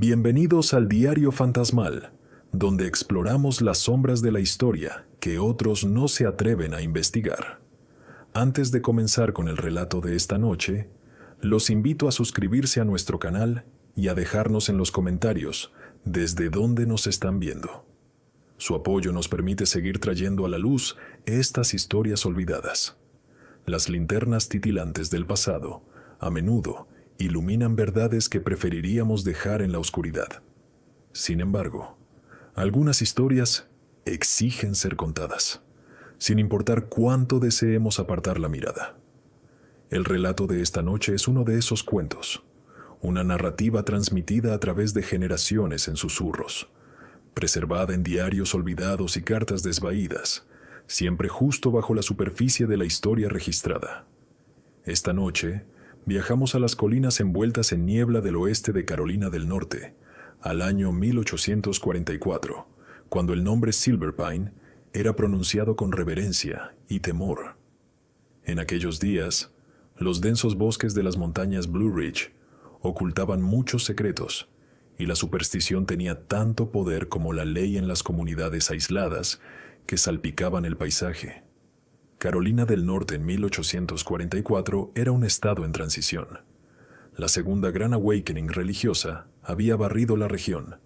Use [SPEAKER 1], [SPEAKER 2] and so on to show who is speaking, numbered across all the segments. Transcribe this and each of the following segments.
[SPEAKER 1] Bienvenidos al Diario Fantasmal, donde exploramos las sombras de la historia que otros no se atreven a investigar. Antes de comenzar con el relato de esta noche, los invito a suscribirse a nuestro canal y a dejarnos en los comentarios desde dónde nos están viendo. Su apoyo nos permite seguir trayendo a la luz estas historias olvidadas. Las linternas titilantes del pasado, a menudo, iluminan verdades que preferiríamos dejar en la oscuridad. Sin embargo, algunas historias exigen ser contadas, sin importar cuánto deseemos apartar la mirada. El relato de esta noche es uno de esos cuentos, una narrativa transmitida a través de generaciones en susurros, preservada en diarios olvidados y cartas desvaídas, siempre justo bajo la superficie de la historia registrada. Esta noche, viajamos a las colinas envueltas en niebla del oeste de Carolina del Norte, al año 1844, cuando el nombre Silverpine era pronunciado con reverencia y temor. En aquellos días, los densos bosques de las montañas Blue Ridge ocultaban muchos secretos, y la superstición tenía tanto poder como la ley en las comunidades aisladas que salpicaban el paisaje. Carolina del Norte en 1844 era un estado en transición. La segunda Gran Awakening religiosa había barrido la región,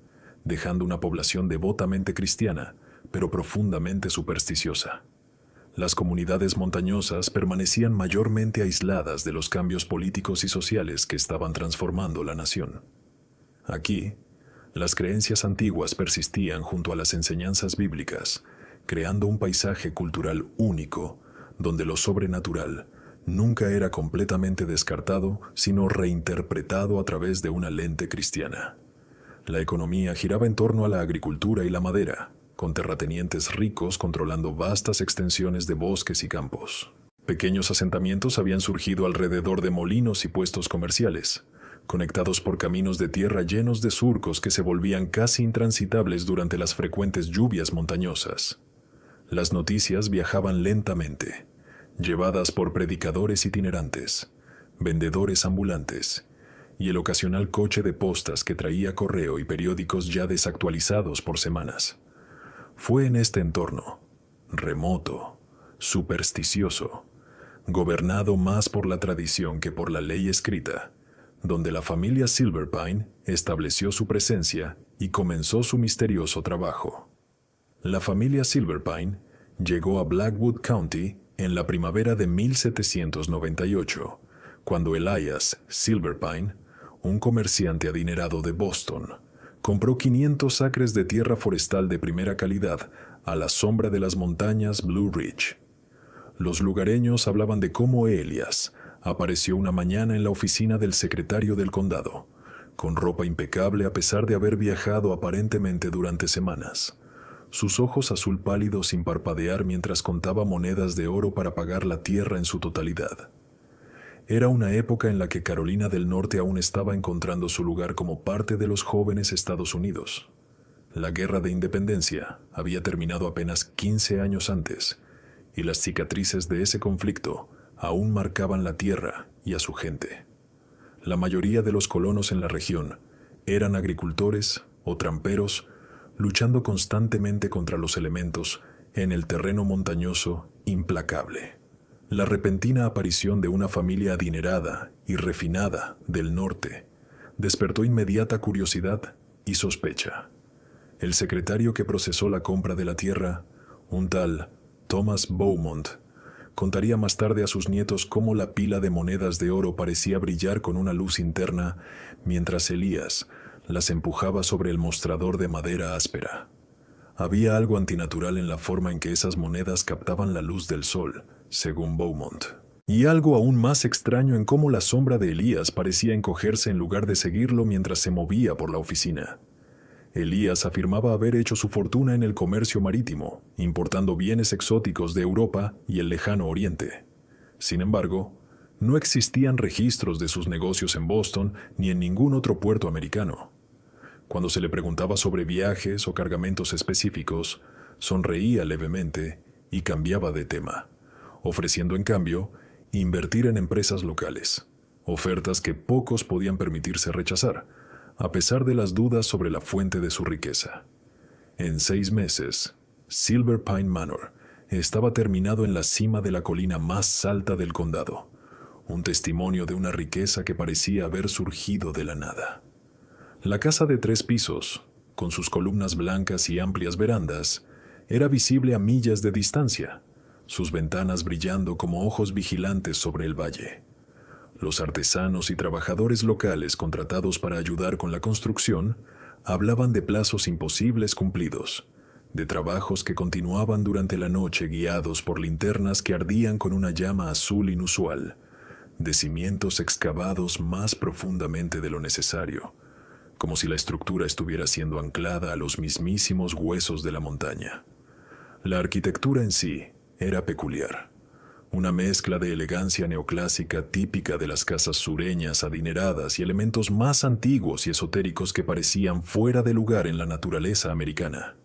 [SPEAKER 1] dejando una población devotamente cristiana, pero profundamente supersticiosa. Las comunidades montañosas permanecían mayormente aisladas de los cambios políticos y sociales que estaban transformando la nación. Aquí, las creencias antiguas persistían junto a las enseñanzas bíblicas, creando un paisaje cultural único, donde lo sobrenatural nunca era completamente descartado, sino reinterpretado a través de una lente cristiana. La economía giraba en torno a la agricultura y la madera, con terratenientes ricos controlando vastas extensiones de bosques y campos. Pequeños asentamientos habían surgido alrededor de molinos y puestos comerciales, conectados por caminos de tierra llenos de surcos que se volvían casi intransitables durante las frecuentes lluvias montañosas. Las noticias viajaban lentamente, llevadas por predicadores itinerantes, vendedores ambulantes y el ocasional coche de postas que traía correo y periódicos ya desactualizados por semanas. Fue en este entorno, remoto, supersticioso, gobernado más por la tradición que por la ley escrita, donde la familia Silverpine estableció su presencia y comenzó su misterioso trabajo. La familia Silverpine llegó a Blackwood County en la primavera de 1798, cuando Elias Silverpine, un comerciante adinerado de Boston, compró 500 acres de tierra forestal de primera calidad a la sombra de las montañas Blue Ridge. Los lugareños hablaban de cómo Elias apareció una mañana en la oficina del secretario del condado, con ropa impecable a pesar de haber viajado aparentemente durante semanas. Sus ojos azul pálido sin parpadear mientras contaba monedas de oro para pagar la tierra en su totalidad. Era una época en la que Carolina del Norte aún estaba encontrando su lugar como parte de los jóvenes Estados Unidos. La Guerra de Independencia había terminado apenas 15 años antes, y las cicatrices de ese conflicto aún marcaban la tierra y a su gente. La mayoría de los colonos en la región eran agricultores o tramperos, luchando constantemente contra los elementos en el terreno montañoso implacable. La repentina aparición de una familia adinerada y refinada del norte despertó inmediata curiosidad y sospecha. El secretario que procesó la compra de la tierra, un tal Thomas Beaumont, contaría más tarde a sus nietos cómo la pila de monedas de oro parecía brillar con una luz interna mientras Elías las empujaba sobre el mostrador de madera áspera. Había algo antinatural en la forma en que esas monedas captaban la luz del sol, según Beaumont. Y algo aún más extraño en cómo la sombra de Elías parecía encogerse en lugar de seguirlo mientras se movía por la oficina. Elías afirmaba haber hecho su fortuna en el comercio marítimo, importando bienes exóticos de Europa y el lejano Oriente. Sin embargo, no existían registros de sus negocios en Boston ni en ningún otro puerto americano. Cuando se le preguntaba sobre viajes o cargamentos específicos, sonreía levemente y cambiaba de tema, ofreciendo en cambio invertir en empresas locales, ofertas que pocos podían permitirse rechazar, a pesar de las dudas sobre la fuente de su riqueza. En 6 meses, Silver Pine Manor estaba terminado en la cima de la colina más alta del condado, un testimonio de una riqueza que parecía haber surgido de la nada. La casa de 3 pisos, con sus columnas blancas y amplias verandas, era visible a millas de distancia, sus ventanas brillando como ojos vigilantes sobre el valle. Los artesanos y trabajadores locales contratados para ayudar con la construcción hablaban de plazos imposibles cumplidos, de trabajos que continuaban durante la noche guiados por linternas que ardían con una llama azul inusual, de cimientos excavados más profundamente de lo necesario, como si la estructura estuviera siendo anclada a los mismísimos huesos de la montaña. La arquitectura en sí era peculiar, una mezcla de elegancia neoclásica típica de las casas sureñas adineradas y elementos más antiguos y esotéricos que parecían fuera de lugar en la naturaleza americana.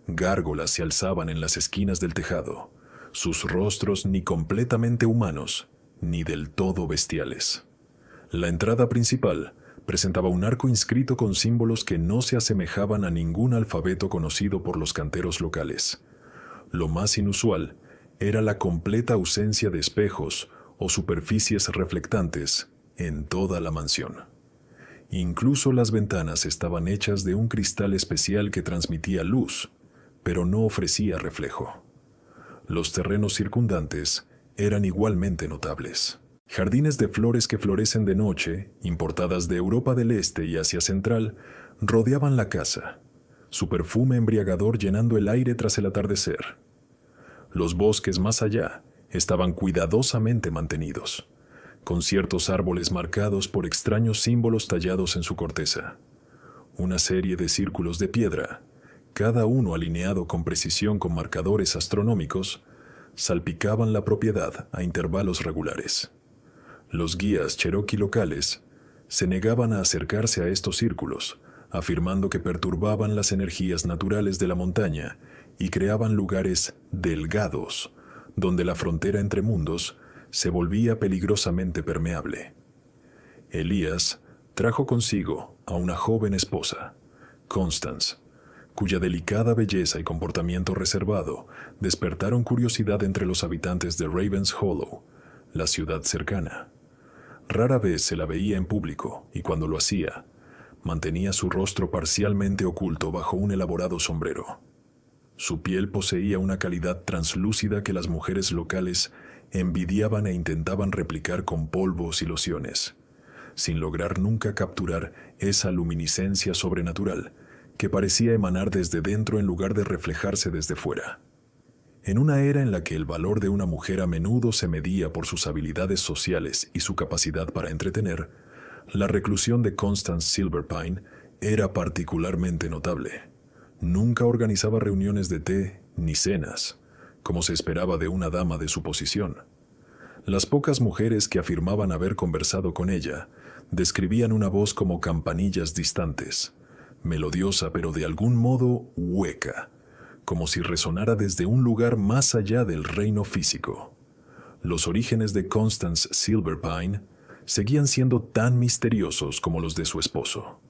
[SPEAKER 1] Gárgolas se alzaban en las esquinas del tejado, sus rostros ni completamente humanos, ni del todo bestiales. La entrada principal presentaba un arco inscrito con símbolos que no se asemejaban a ningún alfabeto conocido por los canteros locales. Lo más inusual era la completa ausencia de espejos o superficies reflectantes en toda la mansión. Incluso las ventanas estaban hechas de un cristal especial que transmitía luz, pero no ofrecía reflejo. Los terrenos circundantes eran igualmente notables. Jardines de flores que florecen de noche, importadas de Europa del Este y Asia Central, rodeaban la casa, su perfume embriagador llenando el aire tras el atardecer. Los bosques más allá estaban cuidadosamente mantenidos, con ciertos árboles marcados por extraños símbolos tallados en su corteza. Una serie de círculos de piedra, cada uno alineado con precisión con marcadores astronómicos, salpicaban la propiedad a intervalos regulares. Los guías cherokee locales se negaban a acercarse a estos círculos, afirmando que perturbaban las energías naturales de la montaña y creaban lugares delgados, donde la frontera entre mundos se volvía peligrosamente permeable. Elías trajo consigo a una joven esposa, Constance, cuya delicada belleza y comportamiento reservado despertaron curiosidad entre los habitantes de Ravens Hollow, la ciudad cercana. Rara vez se la veía en público y cuando lo hacía, mantenía su rostro parcialmente oculto bajo un elaborado sombrero. Su piel poseía una calidad translúcida que las mujeres locales envidiaban e intentaban replicar con polvos y lociones, sin lograr nunca capturar esa luminiscencia sobrenatural que parecía emanar desde dentro en lugar de reflejarse desde fuera. En una era en la que el valor de una mujer a menudo se medía por sus habilidades sociales y su capacidad para entretener, la reclusión de Constance Silverpine era particularmente notable. Nunca organizaba reuniones de té ni cenas, como se esperaba de una dama de su posición. Las pocas mujeres que afirmaban haber conversado con ella describían una voz como campanillas distantes, melodiosa pero de algún modo hueca, como si resonara desde un lugar más allá del reino físico. Los orígenes de Constance Silverpine seguían siendo tan misteriosos como los de su esposo.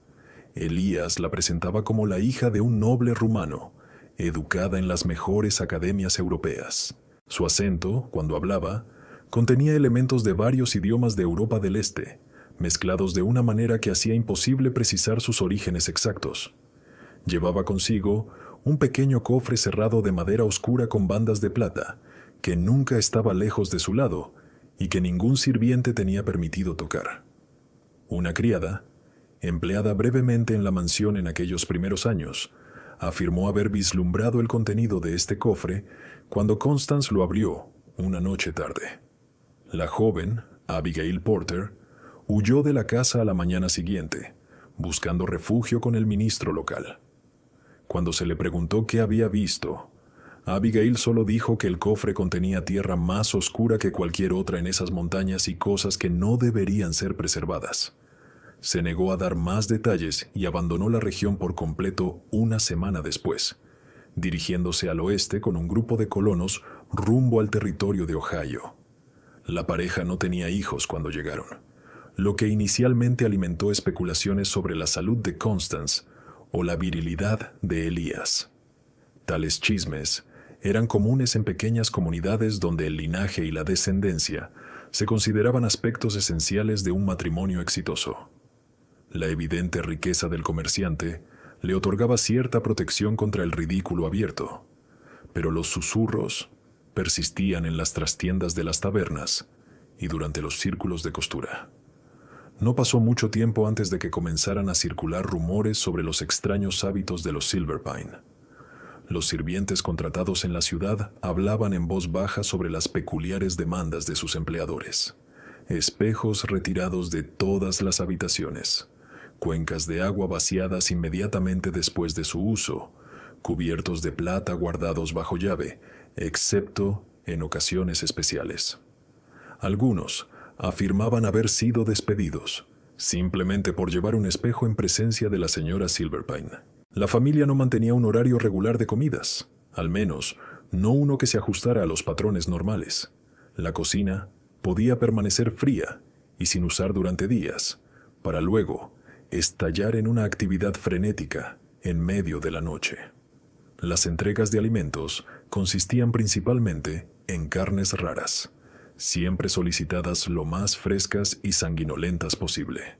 [SPEAKER 1] Elías la presentaba como la hija de un noble rumano, educada en las mejores academias europeas. Su acento, cuando hablaba, contenía elementos de varios idiomas de Europa del Este, mezclados de una manera que hacía imposible precisar sus orígenes exactos. Llevaba consigo un pequeño cofre cerrado de madera oscura con bandas de plata, que nunca estaba lejos de su lado y que ningún sirviente tenía permitido tocar. Una criada, empleada brevemente en la mansión en aquellos primeros años, afirmó haber vislumbrado el contenido de este cofre cuando Constance lo abrió una noche tarde. La joven, Abigail Porter, huyó de la casa a la mañana siguiente, buscando refugio con el ministro local. Cuando se le preguntó qué había visto, Abigail solo dijo que el cofre contenía tierra más oscura que cualquier otra en esas montañas y cosas que no deberían ser preservadas. Se negó a dar más detalles y abandonó la región por completo una semana después, dirigiéndose al oeste con un grupo de colonos rumbo al territorio de Ohio. La pareja no tenía hijos cuando llegaron, lo que inicialmente alimentó especulaciones sobre la salud de Constance o la virilidad de Elías. Tales chismes eran comunes en pequeñas comunidades donde el linaje y la descendencia se consideraban aspectos esenciales de un matrimonio exitoso. La evidente riqueza del comerciante le otorgaba cierta protección contra el ridículo abierto, pero los susurros persistían en las trastiendas de las tabernas y durante los círculos de costura. No pasó mucho tiempo antes de que comenzaran a circular rumores sobre los extraños hábitos de los Silverpine. Los sirvientes contratados en la ciudad hablaban en voz baja sobre las peculiares demandas de sus empleadores. Espejos retirados de todas las habitaciones, cuencas de agua vaciadas inmediatamente después de su uso, cubiertos de plata guardados bajo llave, excepto en ocasiones especiales. Algunos afirmaban haber sido despedidos, simplemente por llevar un espejo en presencia de la señora Silverpine. La familia no mantenía un horario regular de comidas, al menos no uno que se ajustara a los patrones normales. La cocina podía permanecer fría y sin usar durante días, para luego estallar en una actividad frenética en medio de la noche. Las entregas de alimentos consistían principalmente en carnes raras, siempre solicitadas lo más frescas y sanguinolentas posible.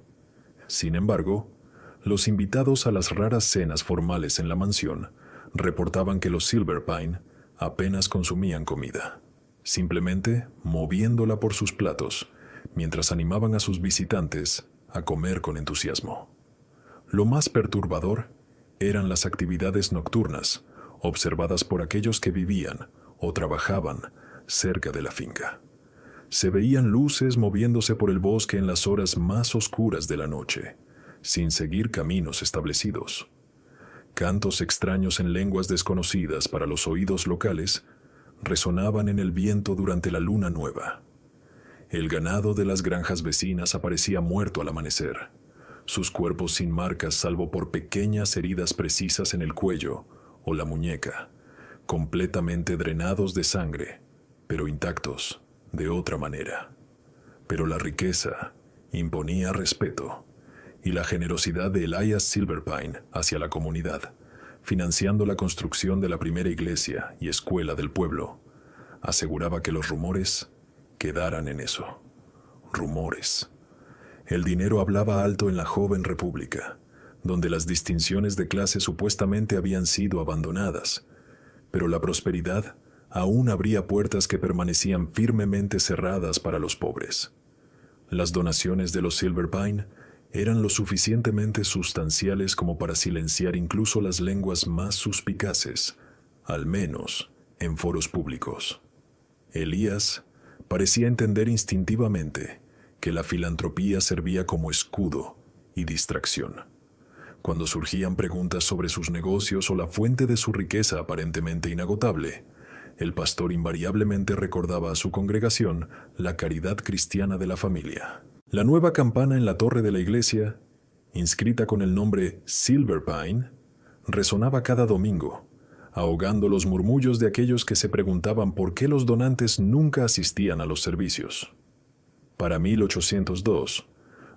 [SPEAKER 1] Sin embargo, los invitados a las raras cenas formales en la mansión reportaban que los Silverpine apenas consumían comida, simplemente moviéndola por sus platos, mientras animaban a sus visitantes a comer con entusiasmo. Lo más perturbador eran las actividades nocturnas, observadas por aquellos que vivían o trabajaban cerca de la finca. Se veían luces moviéndose por el bosque en las horas más oscuras de la noche, sin seguir caminos establecidos. Cantos extraños en lenguas desconocidas para los oídos locales resonaban en el viento durante la luna nueva. El ganado de las granjas vecinas aparecía muerto al amanecer, sus cuerpos sin marcas salvo por pequeñas heridas precisas en el cuello o la muñeca, completamente drenados de sangre, pero intactos de otra manera. Pero la riqueza imponía respeto, y la generosidad de Elias Silverpine hacia la comunidad, financiando la construcción de la primera iglesia y escuela del pueblo, aseguraba que los rumores quedaran en eso. Rumores. El dinero hablaba alto en la joven república, donde las distinciones de clase supuestamente habían sido abandonadas, pero la prosperidad aún abría puertas que permanecían firmemente cerradas para los pobres. Las donaciones de los Silverpine eran lo suficientemente sustanciales como para silenciar incluso las lenguas más suspicaces, al menos en foros públicos. Elías parecía entender instintivamente que la filantropía servía como escudo y distracción. Cuando surgían preguntas sobre sus negocios o la fuente de su riqueza aparentemente inagotable, el pastor invariablemente recordaba a su congregación la caridad cristiana de la familia. La nueva campana en la torre de la iglesia, inscrita con el nombre Silverpine, resonaba cada domingo, ahogando los murmullos de aquellos que se preguntaban por qué los donantes nunca asistían a los servicios. Para 1802,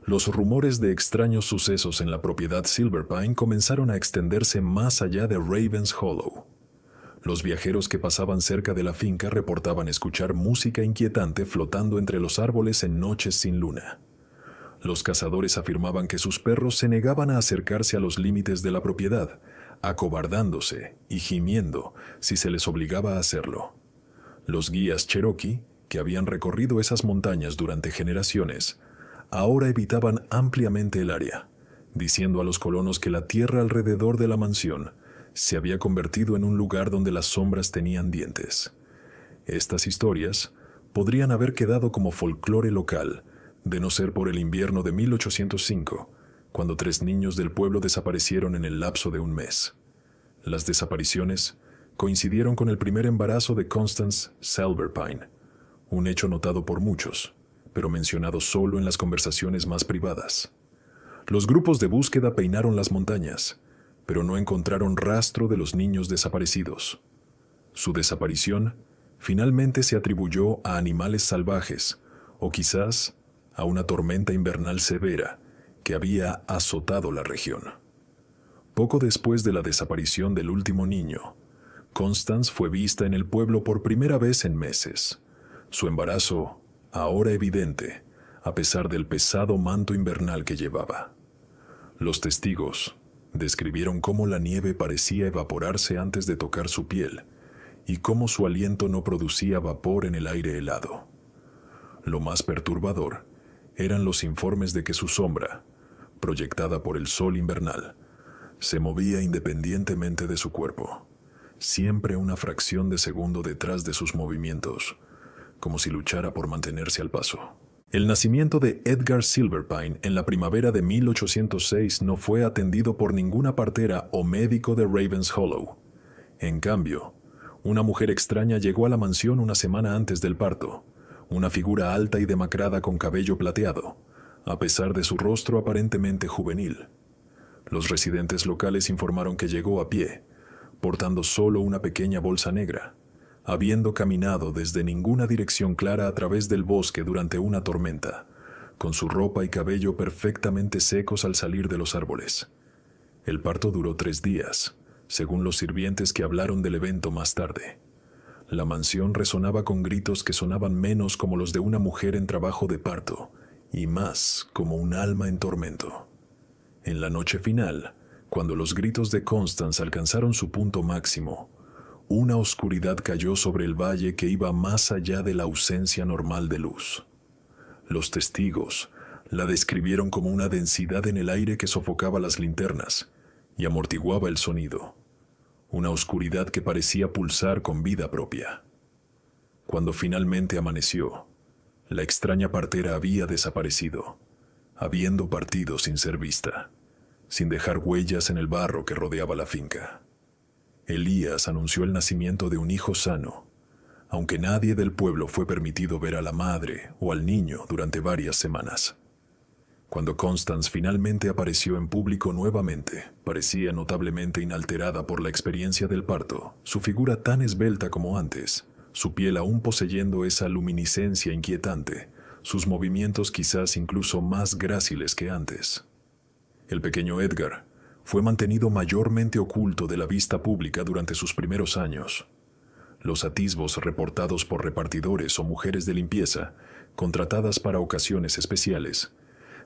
[SPEAKER 1] los rumores de extraños sucesos en la propiedad Silverpine comenzaron a extenderse más allá de Ravens Hollow. Los viajeros que pasaban cerca de la finca reportaban escuchar música inquietante flotando entre los árboles en noches sin luna. Los cazadores afirmaban que sus perros se negaban a acercarse a los límites de la propiedad, acobardándose y gimiendo si se les obligaba a hacerlo. Los guías Cherokee, que habían recorrido esas montañas durante generaciones, ahora evitaban ampliamente el área, diciendo a los colonos que la tierra alrededor de la mansión se había convertido en un lugar donde las sombras tenían dientes. Estas historias podrían haber quedado como folclore local, de no ser por el invierno de 1805, cuando 3 niños del pueblo desaparecieron en el lapso de un mes. Las desapariciones coincidieron con el primer embarazo de Constance Silverpine, un hecho notado por muchos, pero mencionado solo en las conversaciones más privadas. Los grupos de búsqueda peinaron las montañas, pero no encontraron rastro de los niños desaparecidos. Su desaparición finalmente se atribuyó a animales salvajes, o quizás a una tormenta invernal severa que había azotado la región. Poco después de la desaparición del último niño, Constance fue vista en el pueblo por primera vez en meses. Su embarazo, ahora evidente, a pesar del pesado manto invernal que llevaba. Los testigos describieron cómo la nieve parecía evaporarse antes de tocar su piel y cómo su aliento no producía vapor en el aire helado. Lo más perturbador eran los informes de que su sombra, proyectada por el sol invernal, se movía independientemente de su cuerpo, siempre una fracción de segundo detrás de sus movimientos, como si luchara por mantenerse al paso. El nacimiento de Edgar Silverpine en la primavera de 1806 no fue atendido por ninguna partera o médico de Ravens Hollow. En cambio, una mujer extraña llegó a la mansión una semana antes del parto, una figura alta y demacrada con cabello plateado, a pesar de su rostro aparentemente juvenil. Los residentes locales informaron que llegó a pie, portando solo una pequeña bolsa negra, habiendo caminado desde ninguna dirección clara a través del bosque durante una tormenta, con su ropa y cabello perfectamente secos al salir de los árboles. El parto duró 3 días, según los sirvientes que hablaron del evento más tarde. La mansión resonaba con gritos que sonaban menos como los de una mujer en trabajo de parto, y más como un alma en tormento. En la noche final, cuando los gritos de Constance alcanzaron su punto máximo, una oscuridad cayó sobre el valle que iba más allá de la ausencia normal de luz. Los testigos la describieron como una densidad en el aire que sofocaba las linternas y amortiguaba el sonido, una oscuridad que parecía pulsar con vida propia. Cuando finalmente amaneció, la extraña partera había desaparecido, habiendo partido sin ser vista, sin dejar huellas en el barro que rodeaba la finca. Elías anunció el nacimiento de un hijo sano, aunque nadie del pueblo fue permitido ver a la madre o al niño durante varias semanas. Cuando Constance finalmente apareció en público nuevamente, parecía notablemente inalterada por la experiencia del parto, su figura tan esbelta como antes, su piel aún poseyendo esa luminiscencia inquietante, sus movimientos quizás incluso más gráciles que antes. El pequeño Edgar fue mantenido mayormente oculto de la vista pública durante sus primeros años. Los atisbos reportados por repartidores o mujeres de limpieza, contratadas para ocasiones especiales,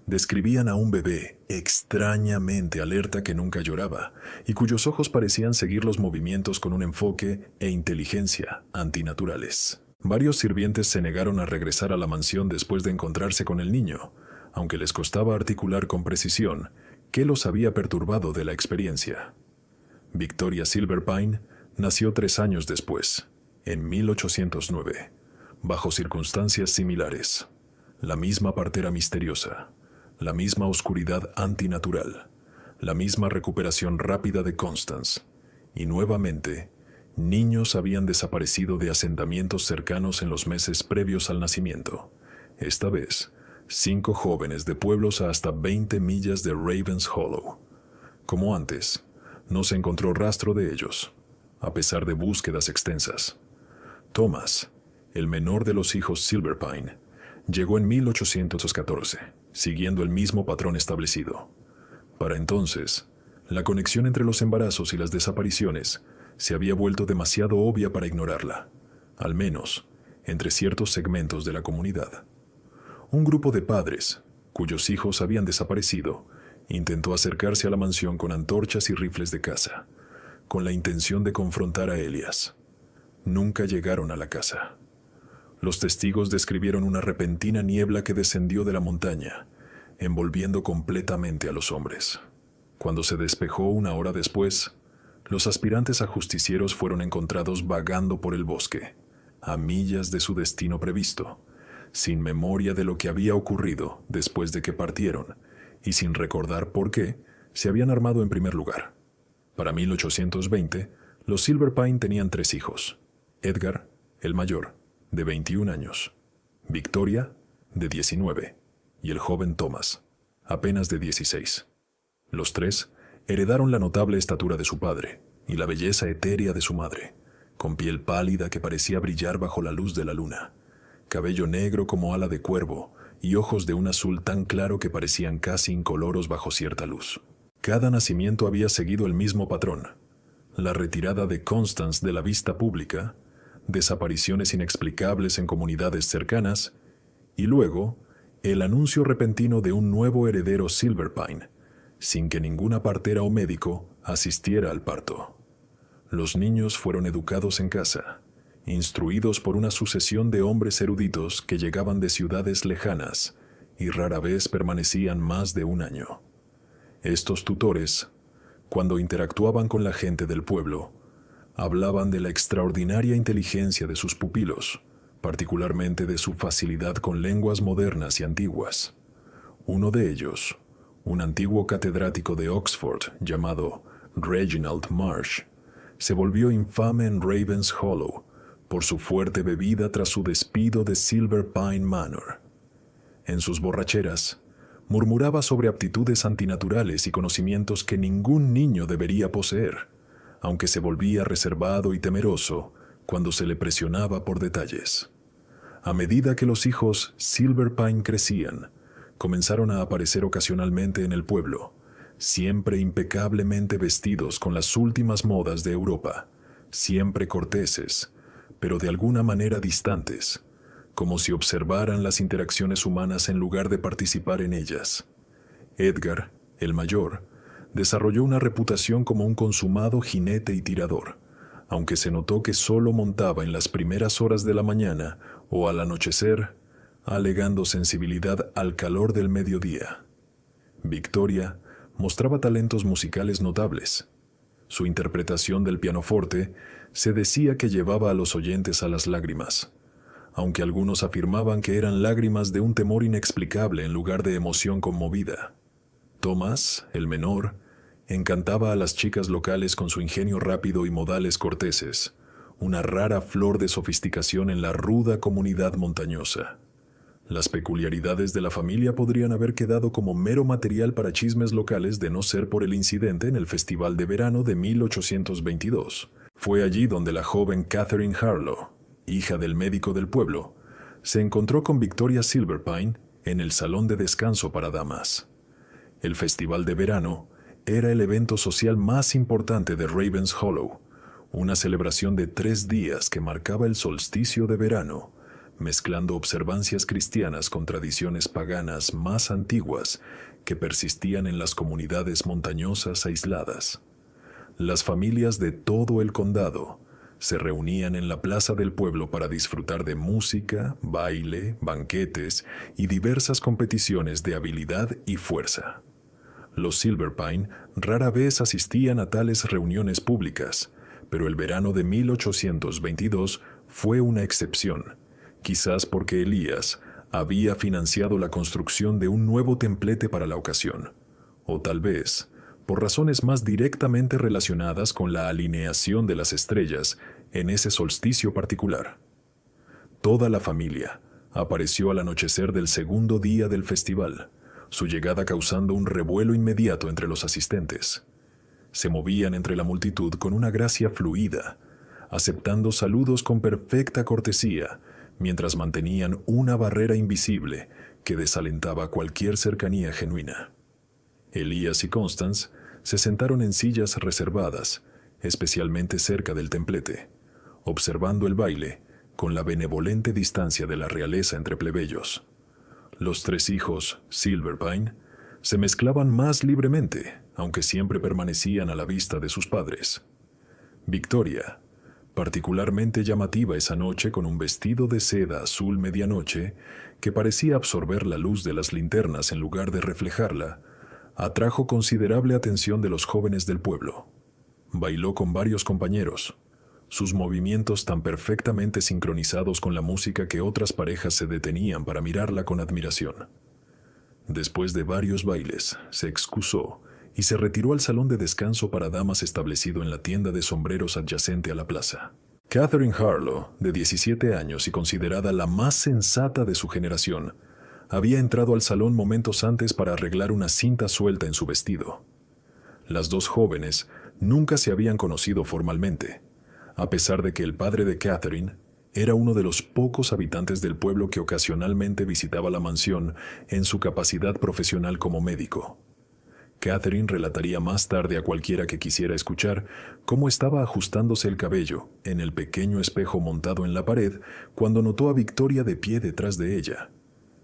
[SPEAKER 1] describían a un bebé extrañamente alerta que nunca lloraba y cuyos ojos parecían seguir los movimientos con un enfoque e inteligencia antinaturales. Varios sirvientes se negaron a regresar a la mansión después de encontrarse con el niño, aunque les costaba articular con precisión qué los había perturbado de la experiencia. Victoria Silverpine nació 3 años después, en 1809, bajo circunstancias similares. La misma partera misteriosa, la misma oscuridad antinatural, la misma recuperación rápida de Constance, y nuevamente, niños habían desaparecido de asentamientos cercanos en los meses previos al nacimiento. Esta vez, 5 jóvenes de pueblos a hasta 20 millas de Ravens Hollow. Como antes, no se encontró rastro de ellos, a pesar de búsquedas extensas. Thomas, el menor de los hijos Silverpine, llegó en 1814, siguiendo el mismo patrón establecido. Para entonces, la conexión entre los embarazos y las desapariciones se había vuelto demasiado obvia para ignorarla, al menos entre ciertos segmentos de la comunidad. Un grupo de padres, cuyos hijos habían desaparecido, intentó acercarse a la mansión con antorchas y rifles de caza, con la intención de confrontar a Elias. Nunca llegaron a la casa. Los testigos describieron una repentina niebla que descendió de la montaña, envolviendo completamente a los hombres. Cuando se despejó 1 hora después, los aspirantes a justicieros fueron encontrados vagando por el bosque, a millas de su destino previsto, sin memoria de lo que había ocurrido después de que partieron y sin recordar por qué se habían armado en primer lugar. Para 1820, los Silverpine tenían 3 hijos: Edgar, el mayor, de 21 años, Victoria, de 19, y el joven Thomas, apenas de 16. Los 3 heredaron la notable estatura de su padre y la belleza etérea de su madre, con piel pálida que parecía brillar bajo la luz de la luna, cabello negro como ala de cuervo y ojos de un azul tan claro que parecían casi incoloros bajo cierta luz. Cada nacimiento había seguido el mismo patrón: la retirada de Constance de la vista pública, desapariciones inexplicables en comunidades cercanas, y luego el anuncio repentino de un nuevo heredero Silverpine, sin que ninguna partera o médico asistiera al parto. Los niños fueron educados en casa, instruidos por una sucesión de hombres eruditos que llegaban de ciudades lejanas y rara vez permanecían más de un año. Estos tutores, cuando interactuaban con la gente del pueblo, hablaban de la extraordinaria inteligencia de sus pupilos, particularmente de su facilidad con lenguas modernas y antiguas. Uno de ellos, un antiguo catedrático de Oxford llamado Reginald Marsh, se volvió infame en Ravens Hollow por su fuerte bebida tras su despido de Silverpine Manor. En sus borracheras, murmuraba sobre aptitudes antinaturales y conocimientos que ningún niño debería poseer, aunque se volvía reservado y temeroso cuando se le presionaba por detalles. A medida que los hijos Silverpine crecían, comenzaron a aparecer ocasionalmente en el pueblo, siempre impecablemente vestidos con las últimas modas de Europa, siempre corteses, pero de alguna manera distantes, como si observaran las interacciones humanas en lugar de participar en ellas. Edgar, el mayor, desarrolló una reputación como un consumado jinete y tirador, aunque se notó que solo montaba en las primeras horas de la mañana o al anochecer, alegando sensibilidad al calor del mediodía. Victoria mostraba talentos musicales notables. Su interpretación del pianoforte se decía que llevaba a los oyentes a las lágrimas, aunque algunos afirmaban que eran lágrimas de un temor inexplicable en lugar de emoción conmovida. Thomas, el menor, encantaba a las chicas locales con su ingenio rápido y modales corteses, una rara flor de sofisticación en la ruda comunidad montañosa. Las peculiaridades de la familia podrían haber quedado como mero material para chismes locales de no ser por el incidente en el Festival de Verano de 1822. Fue allí donde la joven Catherine Harlow, hija del médico del pueblo, se encontró con Victoria Silverpine en el salón de descanso para damas. El Festival de Verano era el evento social más importante de Ravens Hollow, una celebración de 3 días que marcaba el solsticio de verano, mezclando observancias cristianas con tradiciones paganas más antiguas que persistían en las comunidades montañosas aisladas. Las familias de todo el condado se reunían en la plaza del pueblo para disfrutar de música, baile, banquetes y diversas competiciones de habilidad y fuerza. Los Silverpine rara vez asistían a tales reuniones públicas, pero el verano de 1822 fue una excepción, quizás porque Elías había financiado la construcción de un nuevo templete para la ocasión, o tal vez por razones más directamente relacionadas con la alineación de las estrellas en ese solsticio particular. Toda la familia apareció al anochecer del segundo día del festival, su llegada causando un revuelo inmediato entre los asistentes. Se movían entre la multitud con una gracia fluida, aceptando saludos con perfecta cortesía, mientras mantenían una barrera invisible que desalentaba cualquier cercanía genuina. Elías y Constance se sentaron en sillas reservadas, especialmente cerca del templete, observando el baile con la benevolente distancia de la realeza entre plebeyos. Los 3 hijos, Silverpine, se mezclaban más libremente, aunque siempre permanecían a la vista de sus padres. Victoria, particularmente llamativa esa noche con un vestido de seda azul medianoche que parecía absorber la luz de las linternas en lugar de reflejarla, atrajo considerable atención de los jóvenes del pueblo. Bailó con varios compañeros, sus movimientos tan perfectamente sincronizados con la música que otras parejas se detenían para mirarla con admiración. Después de varios bailes, se excusó y se retiró al salón de descanso para damas establecido en la tienda de sombreros adyacente a la plaza. Catherine Harlow, de 17 años y considerada la más sensata de su generación, había entrado al salón momentos antes para arreglar una cinta suelta en su vestido. Las 2 jóvenes nunca se habían conocido formalmente, a pesar de que el padre de Catherine, Era uno de los pocos habitantes del pueblo que ocasionalmente visitaba la mansión en su capacidad profesional como médico. Catherine relataría más tarde a cualquiera que quisiera escuchar cómo estaba ajustándose el cabello en el pequeño espejo montado en la pared cuando notó a Victoria de pie detrás de ella.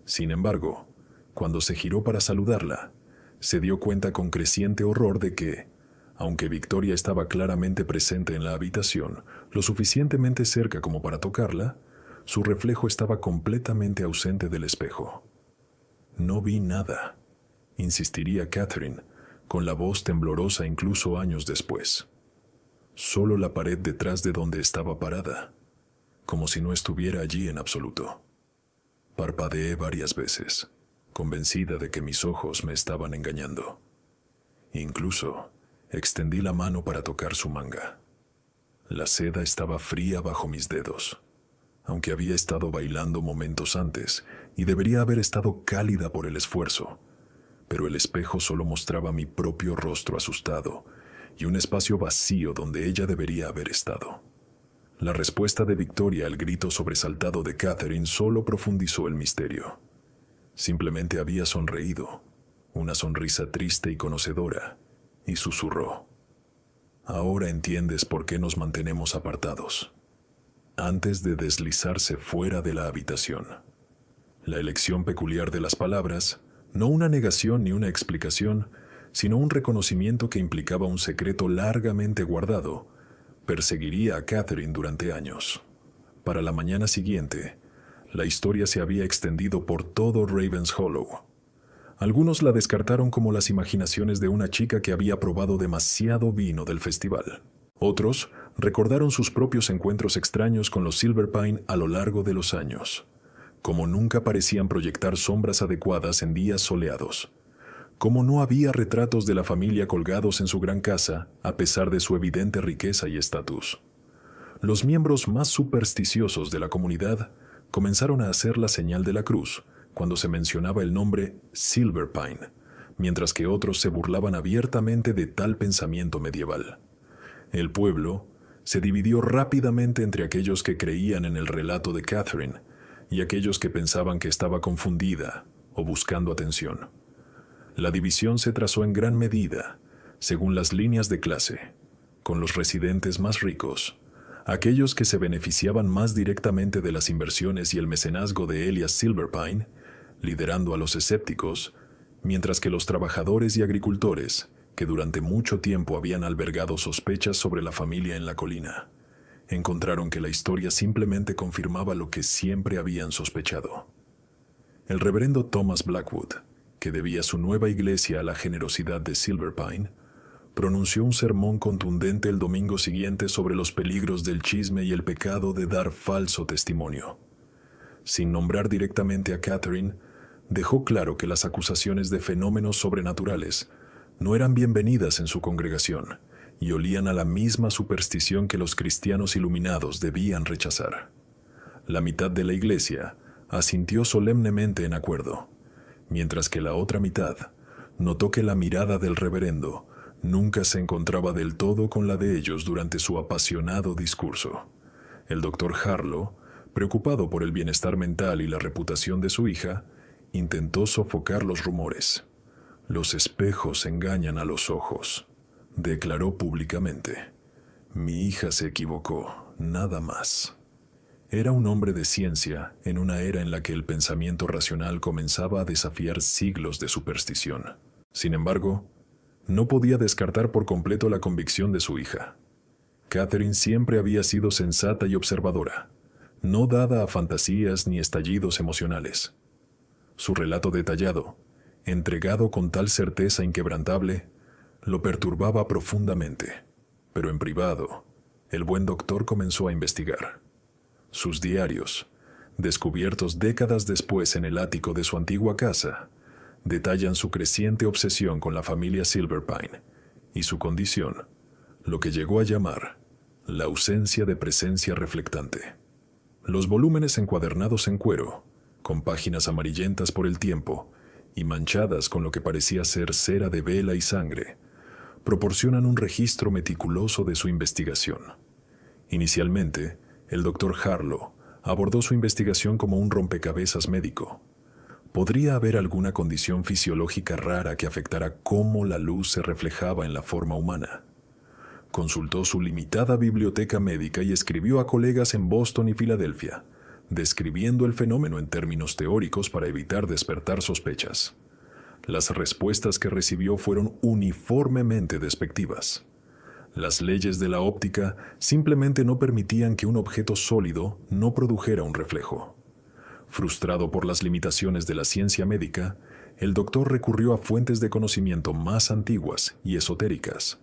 [SPEAKER 1] Sin embargo, cuando se giró para saludarla, se dio cuenta con creciente horror de que, aunque Victoria estaba claramente presente en la habitación, lo suficientemente cerca como para tocarla, su reflejo estaba completamente ausente del espejo. «No vi nada», insistiría Catherine, con la voz temblorosa incluso años después. «Solo la pared detrás de donde estaba parada, como si no estuviera allí en absoluto». Parpadeé varias veces, convencida de que mis ojos me estaban engañando. Incluso extendí la mano para tocar su manga. La seda estaba fría bajo mis dedos, aunque había estado bailando momentos antes y debería haber estado cálida por el esfuerzo, pero el espejo solo mostraba mi propio rostro asustado y un espacio vacío donde ella debería haber estado. La respuesta de Victoria al grito sobresaltado de Catherine solo profundizó el misterio. Simplemente había sonreído, una sonrisa triste y conocedora, y susurró: «Ahora entiendes por qué nos mantenemos apartados», antes de deslizarse fuera de la habitación. La elección peculiar de las palabras, no una negación ni una explicación, sino un reconocimiento que implicaba un secreto largamente guardado, perseguiría a Catherine durante años. Para la mañana siguiente, la historia se había extendido por todo Ravenshollow. Algunos la descartaron como las imaginaciones de una chica que había probado demasiado vino del festival. Otros recordaron sus propios encuentros extraños con los Silverpine a lo largo de los años, como nunca parecían proyectar sombras adecuadas en días soleados, como no había retratos de la familia colgados en su gran casa a pesar de su evidente riqueza y estatus. Los miembros más supersticiosos de la comunidad comenzaron a hacer la señal de la cruz cuando se mencionaba el nombre Silverpine, mientras que otros se burlaban abiertamente de tal pensamiento medieval. El pueblo se dividió rápidamente entre aquellos que creían en el relato de Catherine y aquellos que pensaban que estaba confundida o buscando atención. La división se trazó en gran medida según las líneas de clase, con los residentes más ricos, aquellos que se beneficiaban más directamente de las inversiones y el mecenazgo de Elias Silverpine, liderando a los escépticos, mientras que los trabajadores y agricultores, que durante mucho tiempo habían albergado sospechas sobre la familia en la colina, encontraron que la historia simplemente confirmaba lo que siempre habían sospechado. El reverendo Thomas Blackwood, que debía su nueva iglesia a la generosidad de Silverpine, pronunció un sermón contundente el domingo siguiente sobre los peligros del chisme y el pecado de dar falso testimonio. Sin nombrar directamente a Catherine, dejó claro que las acusaciones de fenómenos sobrenaturales no eran bienvenidas en su congregación y olían a la misma superstición que los cristianos iluminados debían rechazar. La mitad de la iglesia asintió solemnemente en acuerdo, mientras que la otra mitad notó que la mirada del reverendo nunca se encontraba del todo con la de ellos durante su apasionado discurso. El doctor Harlow, preocupado por el bienestar mental y la reputación de su hija, intentó sofocar los rumores. «Los espejos engañan a los ojos», declaró públicamente. «Mi hija se equivocó, nada más». Era un hombre de ciencia en una era en la que el pensamiento racional comenzaba a desafiar siglos de superstición. Sin embargo, no podía descartar por completo la convicción de su hija. Catherine siempre había sido sensata y observadora, no dada a fantasías ni estallidos emocionales. Su relato detallado, entregado con tal certeza inquebrantable, lo perturbaba profundamente, pero en privado, el buen doctor comenzó a investigar. Sus diarios, descubiertos décadas después en el ático de su antigua casa, detallan su creciente obsesión con la familia Silverpine y su condición, lo que llegó a llamar la ausencia de presencia reflectante. Los volúmenes encuadernados en cuero, con páginas amarillentas por el tiempo y manchadas con lo que parecía ser cera de vela y sangre, proporcionan un registro meticuloso de su investigación. Inicialmente, el doctor Harlow Abordó su investigación como un rompecabezas médico. ¿Podría haber alguna condición fisiológica rara que afectara cómo la luz se reflejaba en la forma humana? Consultó su limitada biblioteca médica y escribió a colegas en Boston y Filadelfia, describiendo el fenómeno en términos teóricos para evitar despertar sospechas. Las respuestas que recibió fueron uniformemente despectivas. Las leyes de la óptica simplemente no permitían que un objeto sólido no produjera un reflejo. Frustrado por las limitaciones de la ciencia médica, el doctor recurrió a fuentes de conocimiento más antiguas y esotéricas.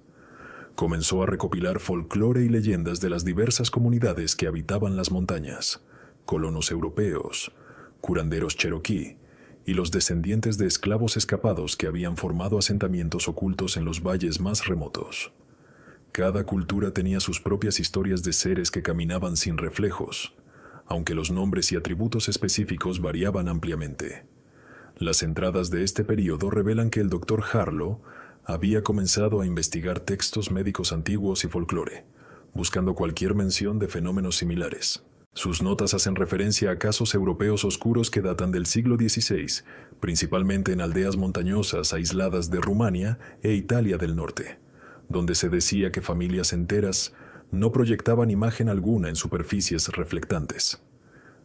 [SPEAKER 1] Comenzó a recopilar folclore y leyendas de las diversas comunidades que habitaban las montañas, colonos europeos, curanderos cherokee y los descendientes de esclavos escapados que habían formado asentamientos ocultos en los valles más remotos. Cada cultura tenía sus propias historias de seres que caminaban sin reflejos, aunque los nombres y atributos específicos variaban ampliamente. Las entradas de este período revelan que el Dr. Harlow había comenzado a investigar textos médicos antiguos y folclore, buscando cualquier mención de fenómenos similares. Sus notas hacen referencia a casos europeos oscuros que datan del siglo XVI, principalmente en aldeas montañosas aisladas de Rumania e Italia del Norte, donde se decía que familias enteras no proyectaban imagen alguna en superficies reflectantes.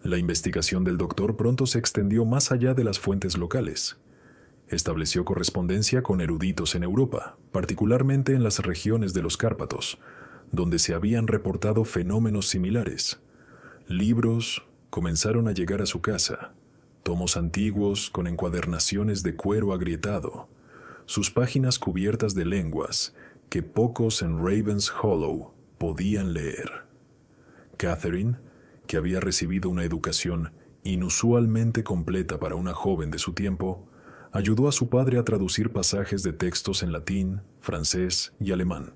[SPEAKER 1] La investigación del doctor pronto se extendió más allá de las fuentes locales. Estableció correspondencia con eruditos en Europa, particularmente en las regiones de los Cárpatos, donde se habían reportado fenómenos similares. Libros comenzaron a llegar a su casa, tomos antiguos con encuadernaciones de cuero agrietado, sus páginas cubiertas de lenguas que pocos en Ravens Hollow podían leer. Catherine, que había recibido una educación inusualmente completa para una joven de su tiempo, ayudó a su padre a traducir pasajes de textos en latín, francés y alemán.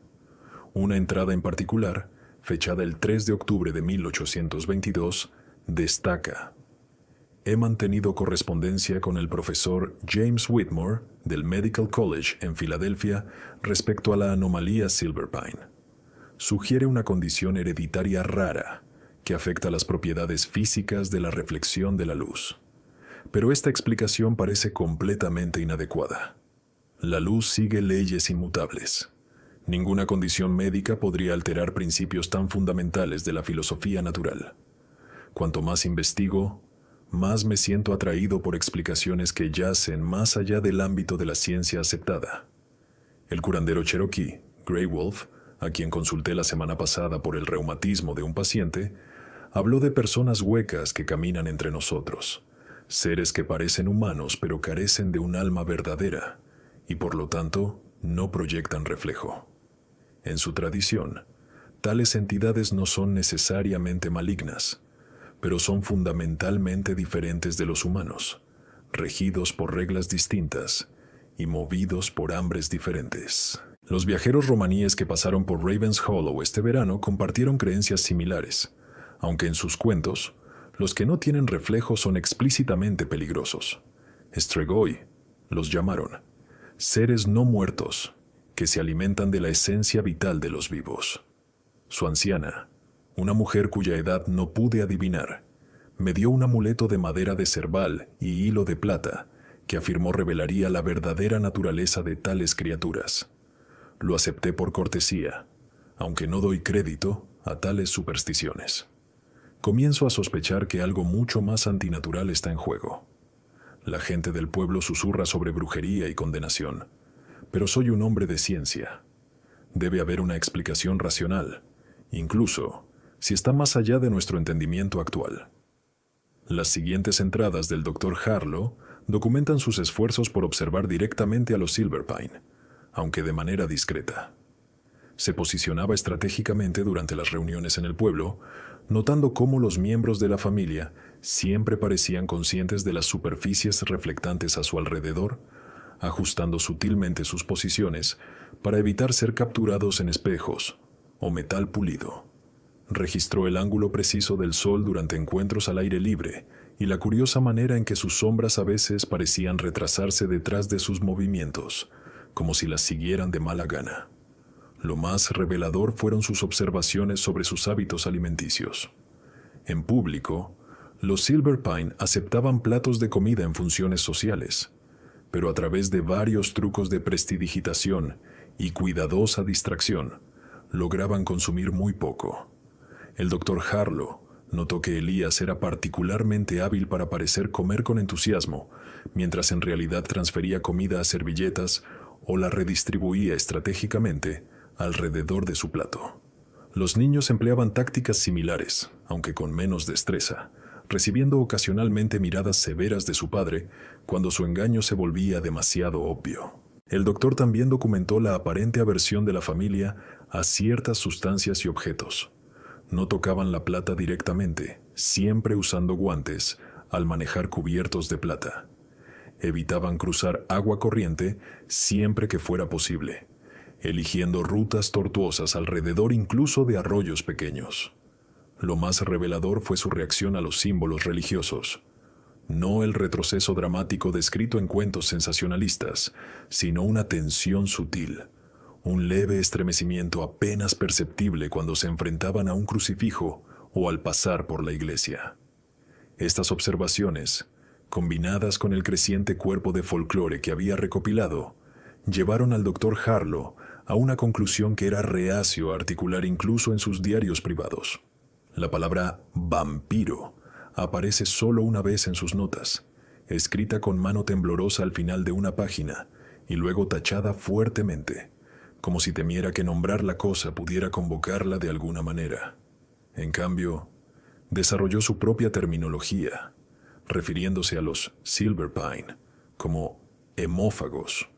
[SPEAKER 1] Una entrada en particular, fechada el 3 de octubre de 1822, destaca: he mantenido correspondencia con el profesor James Whitmore del Medical College en Filadelfia respecto a la anomalía Silverpine. Sugiere una condición hereditaria rara que afecta las propiedades físicas de la reflexión de la luz. Pero esta explicación parece completamente inadecuada. La luz sigue leyes inmutables. Ninguna condición médica podría alterar principios tan fundamentales de la filosofía natural. Cuanto más investigo, más me siento atraído por explicaciones que yacen más allá del ámbito de la ciencia aceptada. El curandero cherokee, Grey Wolf, a quien consulté la semana pasada por el reumatismo de un paciente, habló de personas huecas que caminan entre nosotros, seres que parecen humanos pero carecen de un alma verdadera y por lo tanto no proyectan reflejo. En su tradición, tales entidades no son necesariamente malignas, pero son fundamentalmente diferentes de los humanos, regidos por reglas distintas y movidos por hambres diferentes. Los viajeros romaníes que pasaron por Ravens Hollow este verano compartieron creencias similares, aunque en sus cuentos, los que no tienen reflejo son explícitamente peligrosos. Strigoi los llamaron seres no muertos que se alimentan de la esencia vital de los vivos. Su anciana, una mujer cuya edad no pude adivinar, me dio un amuleto de madera de cerval y hilo de plata que afirmó revelaría la verdadera naturaleza de tales criaturas. Lo acepté por cortesía, aunque no doy crédito a tales supersticiones. Comienzo a sospechar que algo mucho más antinatural está en juego. La gente del pueblo susurra sobre brujería y condenación, pero soy un hombre de ciencia. Debe haber una explicación racional, incluso si está más allá de nuestro entendimiento actual. Las siguientes entradas del Dr. Harlow documentan sus esfuerzos por observar directamente a los Silverpine, aunque de manera discreta. Se posicionaba estratégicamente durante las reuniones en el pueblo, notando cómo los miembros de la familia siempre parecían conscientes de las superficies reflectantes a su alrededor, ajustando sutilmente sus posiciones para evitar ser capturados en espejos o metal pulido. Registró el ángulo preciso del sol durante encuentros al aire libre y la curiosa manera en que sus sombras a veces parecían retrasarse detrás de sus movimientos, como si las siguieran de mala gana. Lo más revelador fueron sus observaciones sobre sus hábitos alimenticios. En público, los Silverpine aceptaban platos de comida en funciones sociales, pero a través de varios trucos de prestidigitación y cuidadosa distracción, lograban consumir muy poco. El Dr. Harlow notó que Elías era particularmente hábil para parecer comer con entusiasmo, mientras en realidad transfería comida a servilletas o la redistribuía estratégicamente alrededor de su plato. Los niños empleaban tácticas similares, aunque con menos destreza, recibiendo ocasionalmente miradas severas de su padre cuando su engaño se volvía demasiado obvio. El doctor también documentó la aparente aversión de la familia a ciertas sustancias y objetos. No tocaban la plata directamente, siempre usando guantes al manejar cubiertos de plata. Evitaban cruzar agua corriente siempre que fuera posible, eligiendo rutas tortuosas alrededor incluso de arroyos pequeños. Lo más revelador fue su reacción a los símbolos religiosos. No el retroceso dramático descrito en cuentos sensacionalistas, sino una tensión sutil, un leve estremecimiento apenas perceptible cuando se enfrentaban a un crucifijo o al pasar por la iglesia. Estas observaciones, combinadas con el creciente cuerpo de folclore que había recopilado, llevaron al Dr. Harlow a una conclusión que era reacio a articular incluso en sus diarios privados. La palabra vampiro aparece solo una vez en sus notas, escrita con mano temblorosa al final de una página y luego tachada fuertemente, como si temiera que nombrar la cosa pudiera convocarla de alguna manera. En cambio, desarrolló su propia terminología, refiriéndose a los Silverpine como hemófagos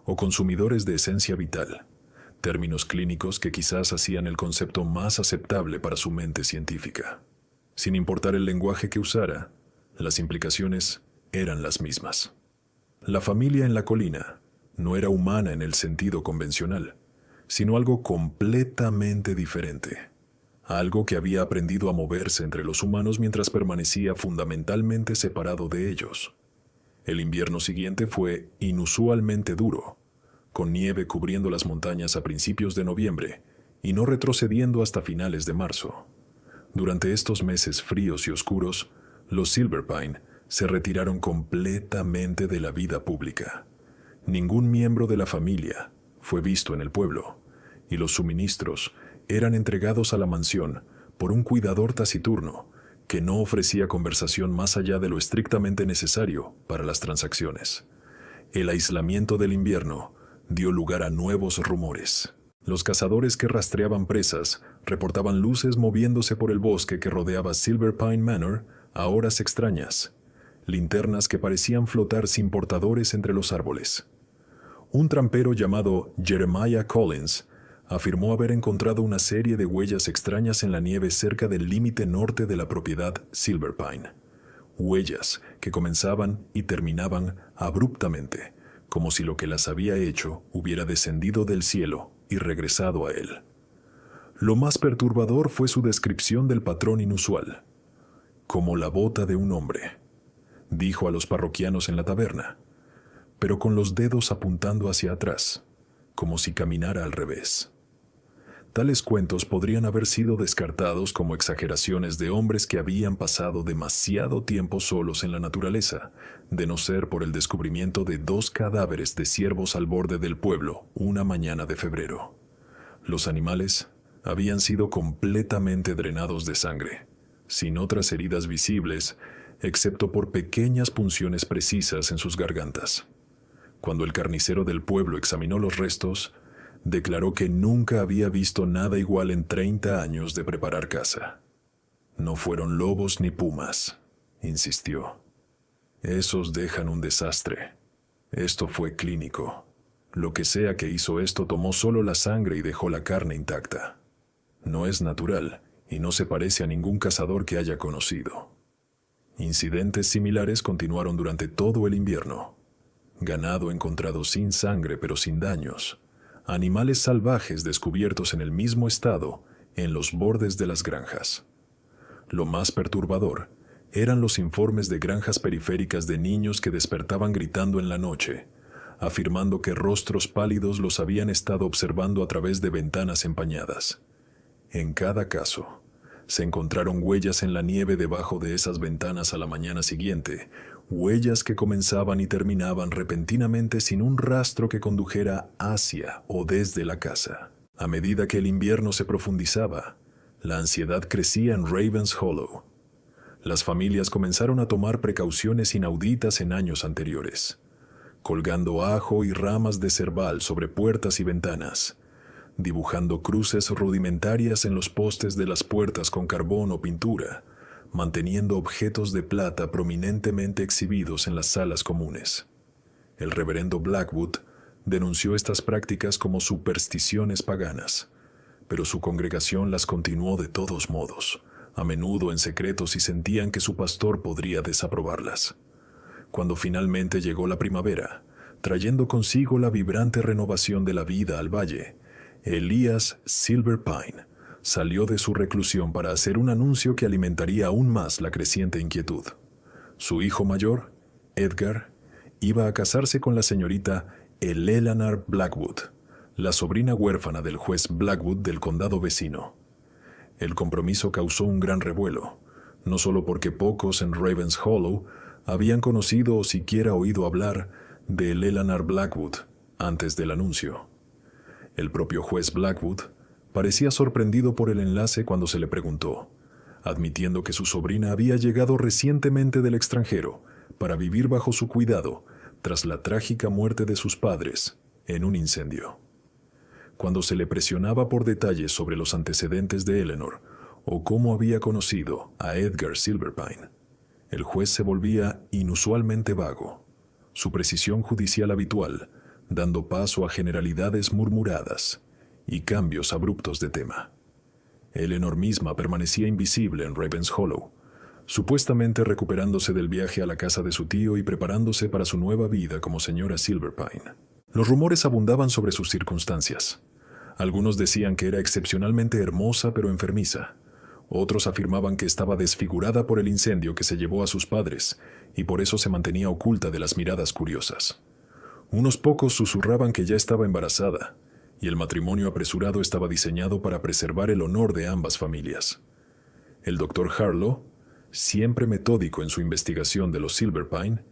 [SPEAKER 1] o consumidores de esencia vital, términos clínicos que quizás hacían el concepto más aceptable para su mente científica. Sin importar el lenguaje que usara, las implicaciones eran las mismas. La familia en la colina no era humana en el sentido convencional, sino algo completamente diferente, algo que había aprendido a moverse entre los humanos mientras permanecía fundamentalmente separado de ellos. El invierno siguiente fue inusualmente duro, con nieve cubriendo las montañas a principios de noviembre y no retrocediendo hasta finales de marzo. Durante estos meses fríos y oscuros, los Silverpine se retiraron completamente de la vida pública. Ningún miembro de la familia fue visto en el pueblo, y los suministros eran entregados a la mansión por un cuidador taciturno que no ofrecía conversación más allá de lo estrictamente necesario para las transacciones. El aislamiento del invierno dio lugar a nuevos rumores. Los cazadores que rastreaban presas reportaban luces moviéndose por el bosque que rodeaba Silverpine Manor a horas extrañas, linternas que parecían flotar sin portadores entre los árboles. Un trampero llamado Jeremiah Collins afirmó haber encontrado una serie de huellas extrañas en la nieve cerca del límite norte de la propiedad Silverpine. Huellas que comenzaban y terminaban abruptamente, como si lo que las había hecho hubiera descendido del cielo y regresado a él. Lo más perturbador fue su descripción del patrón inusual. Como la bota de un hombre, dijo a los parroquianos en la taberna, pero con los dedos apuntando hacia atrás, como si caminara al revés. Tales cuentos podrían haber sido descartados como exageraciones de hombres que habían pasado demasiado tiempo solos en la naturaleza, de no ser por el descubrimiento de 2 cadáveres de ciervos al borde del pueblo una mañana de febrero. Los animales habían sido completamente drenados de sangre, sin otras heridas visibles, excepto por pequeñas punciones precisas en sus gargantas. Cuando el carnicero del pueblo examinó los restos, declaró que nunca había visto nada igual en 30 años de preparar caza. No fueron lobos ni pumas, insistió. Esos dejan un desastre. Esto fue clínico. Lo que sea que hizo esto tomó solo la sangre y dejó la carne intacta. No es natural y no se parece a ningún cazador que haya conocido. Incidentes similares continuaron durante todo el invierno. Ganado encontrado sin sangre pero sin daños. Animales salvajes descubiertos en el mismo estado en los bordes de las granjas. Lo más perturbador eran los informes de granjas periféricas de niños que despertaban gritando en la noche, afirmando que rostros pálidos los habían estado observando a través de ventanas empañadas. En cada caso, Se encontraron huellas en la nieve debajo de esas ventanas a la mañana siguiente, huellas que comenzaban y terminaban repentinamente sin un rastro que condujera hacia o desde la casa. A medida que el invierno se profundizaba, la ansiedad crecía en Ravens Hollow. Las familias comenzaron a tomar precauciones inauditas en años anteriores, colgando ajo y ramas de cerval sobre puertas y ventanas, dibujando cruces rudimentarias en los postes de las puertas con carbón o pintura, manteniendo objetos de plata prominentemente exhibidos en las salas comunes. El reverendo Blackwood denunció estas prácticas como supersticiones paganas, pero su congregación las continuó de todos modos, a menudo en secreto si sentían que su pastor podría desaprobarlas. Cuando finalmente llegó la primavera, trayendo consigo la vibrante renovación de la vida al valle, Elias Silverpine salió de su reclusión para hacer un anuncio que alimentaría aún más la creciente inquietud. Su hijo mayor, Edgar, iba a casarse con la señorita Eleanor Blackwood, la sobrina huérfana del juez Blackwood del condado vecino. El compromiso causó un gran revuelo, no solo porque pocos en Ravens Hollow habían conocido o siquiera oído hablar de Eleanor Blackwood antes del anuncio. El propio juez Blackwood parecía sorprendido por el enlace cuando se le preguntó, admitiendo que su sobrina había llegado recientemente del extranjero para vivir bajo su cuidado tras la trágica muerte de sus padres en un incendio. Cuando se le presionaba por detalles sobre los antecedentes de Eleanor o cómo había conocido a Edgar Silverpine, el juez se volvía inusualmente vago, su precisión judicial habitual dando paso a generalidades murmuradas y cambios abruptos de tema. Eleanor misma permanecía invisible en Ravens Hollow, supuestamente recuperándose del viaje a la casa de su tío y preparándose para su nueva vida como señora Silverpine. Los rumores abundaban sobre sus circunstancias. Algunos decían que era excepcionalmente hermosa pero enfermiza. Otros afirmaban que estaba desfigurada por el incendio que se llevó a sus padres y por eso se mantenía oculta de las miradas curiosas. Unos pocos susurraban que ya estaba embarazada, y el matrimonio apresurado estaba diseñado para preservar el honor de ambas familias. El doctor Harlow, siempre metódico en su investigación de los Silverpine,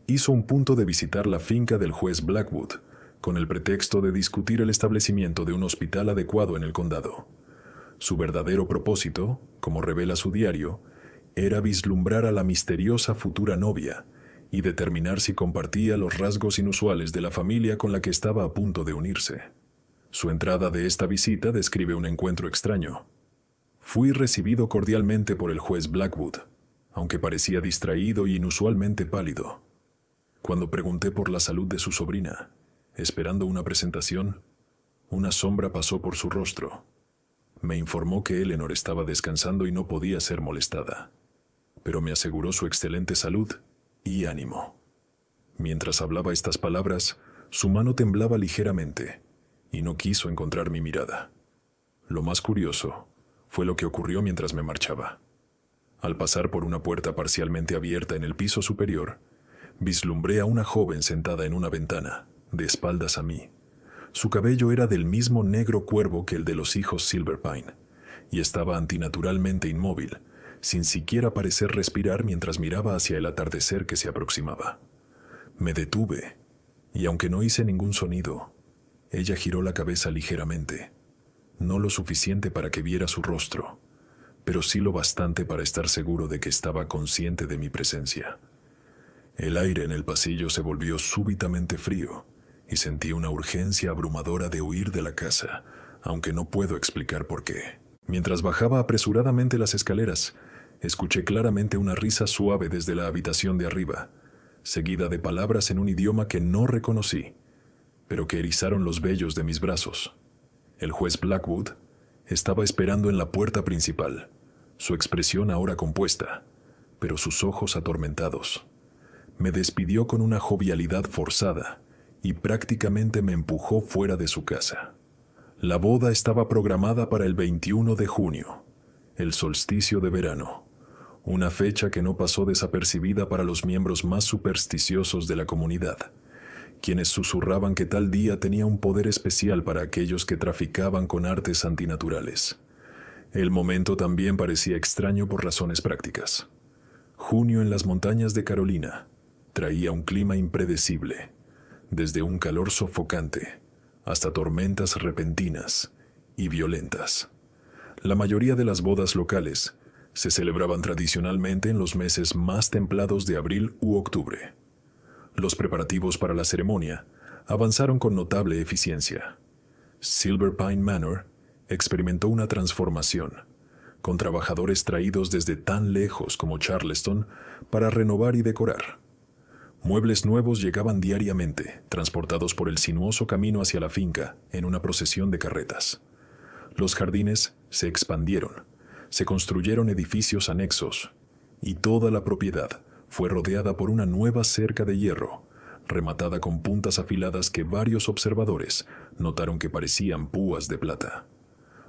[SPEAKER 1] hizo un punto de visitar la finca del juez Blackwood, con el pretexto de discutir el establecimiento de un hospital adecuado en el condado. Su verdadero propósito, como revela su diario, era vislumbrar a la misteriosa futura novia y determinar si compartía los rasgos inusuales de la familia con la que estaba a punto de unirse. Su entrada de esta visita describe un encuentro extraño. Fui recibido cordialmente por el juez Blackwood, aunque parecía distraído y inusualmente pálido. Cuando pregunté por la salud de su sobrina, esperando una presentación, una sombra pasó por su rostro. Me informó que Eleanor estaba descansando y no podía ser molestada, pero me aseguró su excelente salud y ánimo. Mientras hablaba estas palabras, su mano temblaba ligeramente y no quiso encontrar mi mirada. Lo más curioso fue lo que ocurrió mientras me marchaba. Al pasar por una puerta parcialmente abierta en el piso superior, vislumbré a una joven sentada en una ventana, de espaldas a mí. Su cabello era del mismo negro cuervo que el de los hijos Silverpine, y estaba antinaturalmente inmóvil, sin siquiera parecer respirar mientras miraba hacia el atardecer que se aproximaba. Me detuve, y aunque no hice ningún sonido, ella giró la cabeza ligeramente, no lo suficiente para que viera su rostro, pero sí lo bastante para estar seguro de que estaba consciente de mi presencia. El aire en el pasillo se volvió súbitamente frío, y sentí una urgencia abrumadora de huir de la casa, aunque no puedo explicar por qué. Mientras bajaba apresuradamente las escaleras, escuché claramente una risa suave desde la habitación de arriba, seguida de palabras en un idioma que no reconocí, pero que erizaron los vellos de mis brazos. El juez Blackwood estaba esperando en la puerta principal, su expresión ahora compuesta, pero sus ojos atormentados. Me despidió con una jovialidad forzada y prácticamente me empujó fuera de su casa. La boda estaba programada para el 21 de junio, el solsticio de verano, una fecha que no pasó desapercibida para los miembros más supersticiosos de la comunidad, quienes susurraban que tal día tenía un poder especial para aquellos que traficaban con artes antinaturales. El momento también parecía extraño por razones prácticas. Junio en las montañas de Carolina traía un clima impredecible, desde un calor sofocante hasta tormentas repentinas y violentas. La mayoría de las bodas locales se celebraban tradicionalmente en los meses más templados de abril u octubre. Los preparativos para la ceremonia avanzaron con notable eficiencia. Silver Pine Manor experimentó una transformación, con trabajadores traídos desde tan lejos como Charleston para renovar y decorar. Muebles nuevos llegaban diariamente, transportados por el sinuoso camino hacia la finca en una procesión de carretas. Los jardines se expandieron, se construyeron edificios anexos, y toda la propiedad fue rodeada por una nueva cerca de hierro, rematada con puntas afiladas que varios observadores notaron que parecían púas de plata.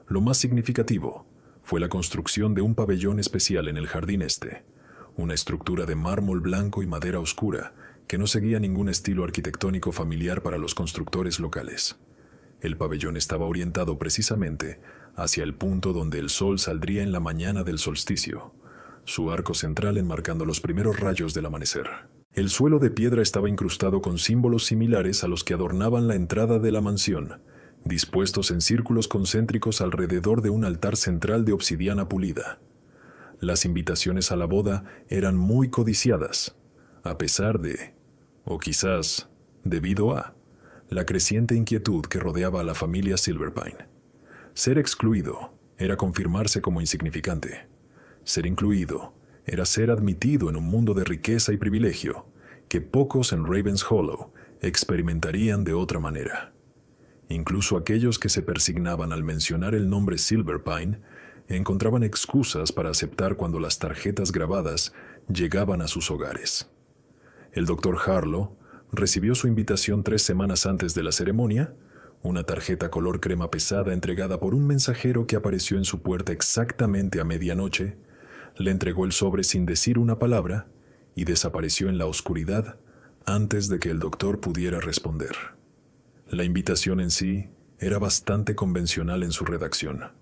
[SPEAKER 1] Lo más significativo fue la construcción de un pabellón especial en el jardín este, una estructura de mármol blanco y madera oscura que no seguía ningún estilo arquitectónico familiar para los constructores locales. El pabellón estaba orientado precisamente hacia el punto donde el sol saldría en la mañana del solsticio, su arco central enmarcando los primeros rayos del amanecer. El suelo de piedra estaba incrustado con símbolos similares a los que adornaban la entrada de la mansión, dispuestos en círculos concéntricos alrededor de un altar central de obsidiana pulida. Las invitaciones a la boda eran muy codiciadas, a pesar de, o quizás debido a, la creciente inquietud que rodeaba a la familia Silverpine. Ser excluido era confirmarse como insignificante. Ser incluido era ser admitido en un mundo de riqueza y privilegio que pocos en Ravens Hollow experimentarían de otra manera. Incluso aquellos que se persignaban al mencionar el nombre Silverpine encontraban excusas para aceptar cuando las tarjetas grabadas llegaban a sus hogares. El Dr. Harlow recibió su invitación 3 semanas antes de la ceremonia, una tarjeta color crema pesada entregada por un mensajero que apareció en su puerta exactamente a medianoche, le entregó el sobre sin decir una palabra y desapareció en la oscuridad antes de que el doctor pudiera responder. La invitación en sí era bastante convencional en su redacción,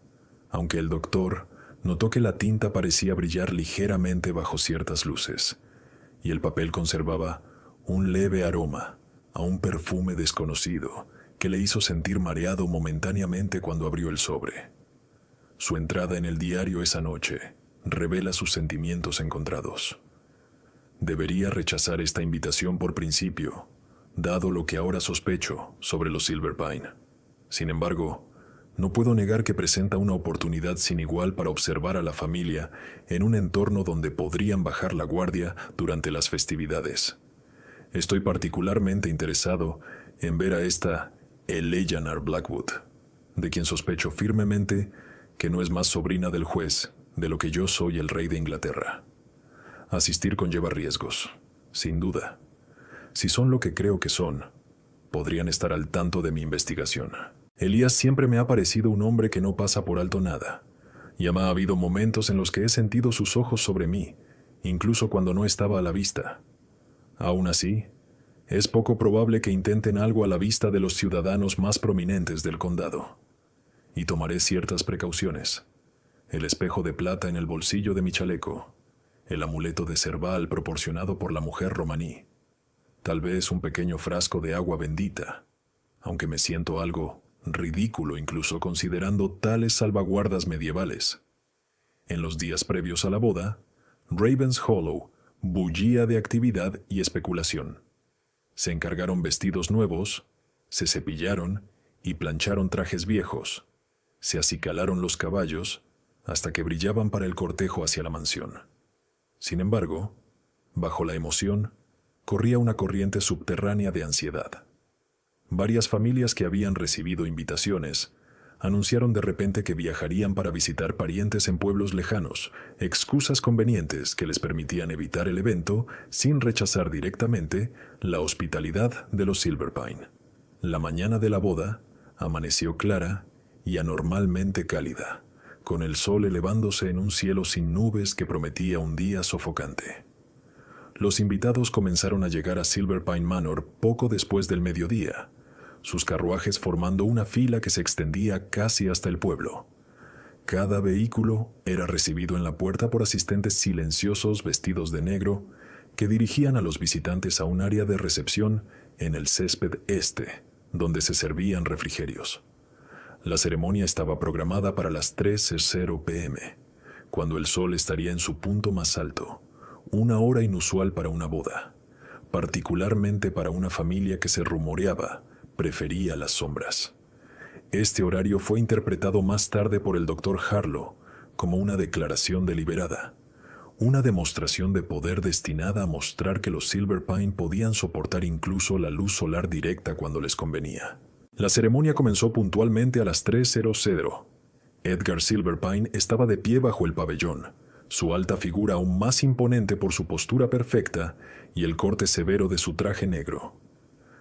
[SPEAKER 1] aunque el doctor notó que la tinta parecía brillar ligeramente bajo ciertas luces, y el papel conservaba un leve aroma a un perfume desconocido que le hizo sentir mareado momentáneamente cuando abrió el sobre. Su entrada en el diario esa noche revela sus sentimientos encontrados. Debería rechazar esta invitación por principio, dado lo que ahora sospecho sobre los Silverpine. Sin embargo, no puedo negar que presenta una oportunidad sin igual para observar a la familia en un entorno donde podrían bajar la guardia durante las festividades. Estoy particularmente interesado en ver a esta Eleanor Blackwood, de quien sospecho firmemente que no es más sobrina del juez de lo que yo soy el rey de Inglaterra. Asistir conlleva riesgos, sin duda. Si son lo que creo que son, podrían estar al tanto de mi investigación. Elías siempre me ha parecido un hombre que no pasa por alto nada, y ha habido momentos en los que he sentido sus ojos sobre mí, incluso cuando no estaba a la vista. Aún así, es poco probable que intenten algo a la vista de los ciudadanos más prominentes del condado. Y tomaré ciertas precauciones. El espejo de plata en el bolsillo de mi chaleco, el amuleto de cerval proporcionado por la mujer romaní, tal vez un pequeño frasco de agua bendita, aunque me siento algo ridículo incluso considerando tales salvaguardas medievales. En los días previos a la boda, Ravens Hollow bullía de actividad y especulación. Se encargaron vestidos nuevos, se cepillaron y plancharon trajes viejos, se acicalaron los caballos hasta que brillaban para el cortejo hacia la mansión. Sin embargo, bajo la emoción, corría una corriente subterránea de ansiedad. Varias familias que habían recibido invitaciones anunciaron de repente que viajarían para visitar parientes en pueblos lejanos, excusas convenientes que les permitían evitar el evento sin rechazar directamente la hospitalidad de los Silverpine. La mañana de la boda amaneció clara y anormalmente cálida, con el sol elevándose en un cielo sin nubes que prometía un día sofocante. Los invitados comenzaron a llegar a Silverpine Manor poco después del mediodía, sus carruajes formando una fila que se extendía casi hasta el pueblo. Cada vehículo era recibido en la puerta por asistentes silenciosos vestidos de negro que dirigían a los visitantes a un área de recepción en el césped este, donde se servían refrigerios. La ceremonia estaba programada para las 3:00 p.m., cuando el sol estaría en su punto más alto, una hora inusual para una boda, particularmente para una familia que se rumoreaba prefería las sombras. Este horario fue interpretado más tarde por el Dr. Harlow como una declaración deliberada, una demostración de poder destinada a mostrar que los Silver Pine podían soportar incluso la luz solar directa cuando les convenía. La ceremonia comenzó puntualmente a las 3:00. Edgar Silverpine estaba de pie bajo el pabellón, su alta figura aún más imponente por su postura perfecta y el corte severo de su traje negro.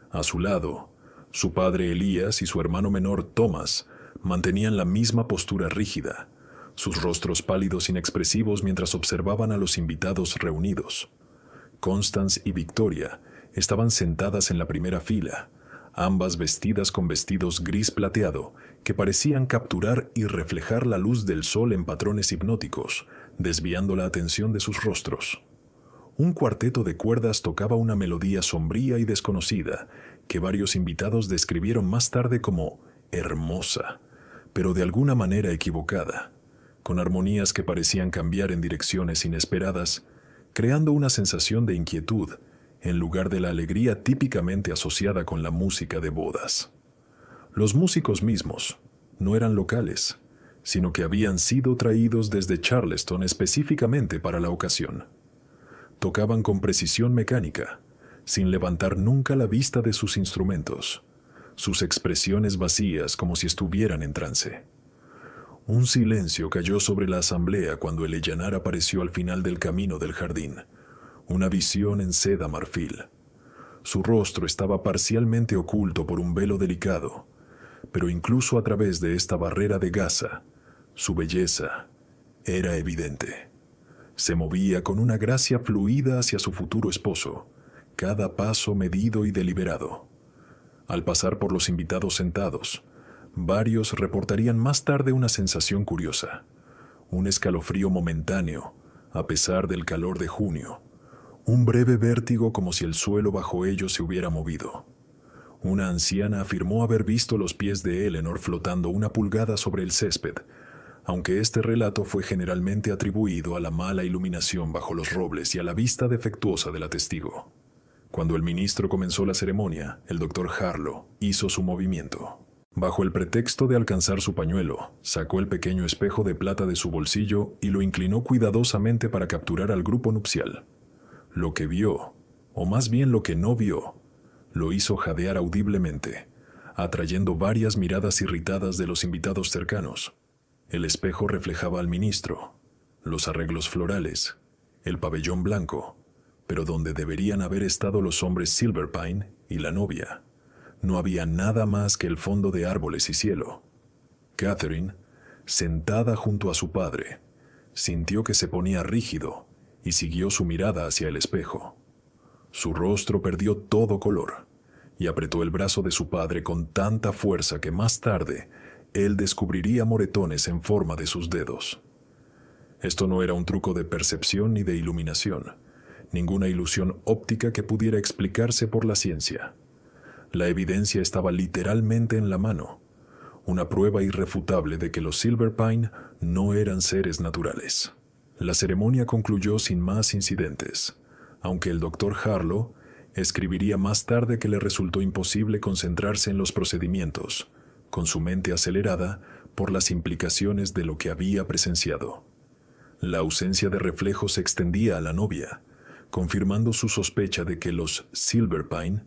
[SPEAKER 1] A su lado, su padre Elías y su hermano menor Thomas mantenían la misma postura rígida, sus rostros pálidos inexpresivos mientras observaban a los invitados reunidos. Constance y Victoria estaban sentadas en la primera fila, ambas vestidas con vestidos gris plateado que parecían capturar y reflejar la luz del sol en patrones hipnóticos, desviando la atención de sus rostros. Un cuarteto de cuerdas tocaba una melodía sombría y desconocida que varios invitados describieron más tarde como hermosa, pero de alguna manera equivocada, con armonías que parecían cambiar en direcciones inesperadas, creando una sensación de inquietud en lugar de la alegría típicamente asociada con la música de bodas. Los músicos mismos no eran locales, sino que habían sido traídos desde Charleston específicamente para la ocasión. Tocaban con precisión mecánica, sin levantar nunca la vista de sus instrumentos, sus expresiones vacías como si estuvieran en trance. Un silencio cayó sobre la asamblea cuando Eleanor apareció al final del camino del jardín, una visión en seda marfil. Su rostro estaba parcialmente oculto por un velo delicado, pero incluso a través de esta barrera de gasa, su belleza era evidente. Se movía con una gracia fluida hacia su futuro esposo, cada paso medido y deliberado. Al pasar por los invitados sentados, varios reportarían más tarde una sensación curiosa, un escalofrío momentáneo, a pesar del calor de junio, un breve vértigo como si el suelo bajo ellos se hubiera movido. Una anciana afirmó haber visto los pies de Eleanor flotando 1 pulgada sobre el césped, aunque este relato fue generalmente atribuido a la mala iluminación bajo los robles y a la vista defectuosa de la testigo. Cuando el ministro comenzó la ceremonia, el Dr. Harlow hizo su movimiento. Bajo el pretexto de alcanzar su pañuelo, sacó el pequeño espejo de plata de su bolsillo y lo inclinó cuidadosamente para capturar al grupo nupcial. Lo que vio, o más bien lo que no vio, lo hizo jadear audiblemente, atrayendo varias miradas irritadas de los invitados cercanos. El espejo reflejaba al ministro, los arreglos florales, el pabellón blanco, pero donde deberían haber estado los hombres Silverpine y la novia, no había nada más que el fondo de árboles y cielo. Catherine, sentada junto a su padre, sintió que se ponía rígido y siguió su mirada hacia el espejo. Su rostro perdió todo color y apretó el brazo de su padre con tanta fuerza que más tarde él descubriría moretones en forma de sus dedos. Esto no era un truco de percepción ni de iluminación, ninguna ilusión óptica que pudiera explicarse por la ciencia. La evidencia estaba literalmente en la mano, una prueba irrefutable de que los Silverpine no eran seres naturales. La ceremonia concluyó sin más incidentes, aunque el Dr. Harlow escribiría más tarde que le resultó imposible concentrarse en los procedimientos, con su mente acelerada por las implicaciones de lo que había presenciado. La ausencia de reflejos se extendía a la novia, confirmando su sospecha de que los Silverpine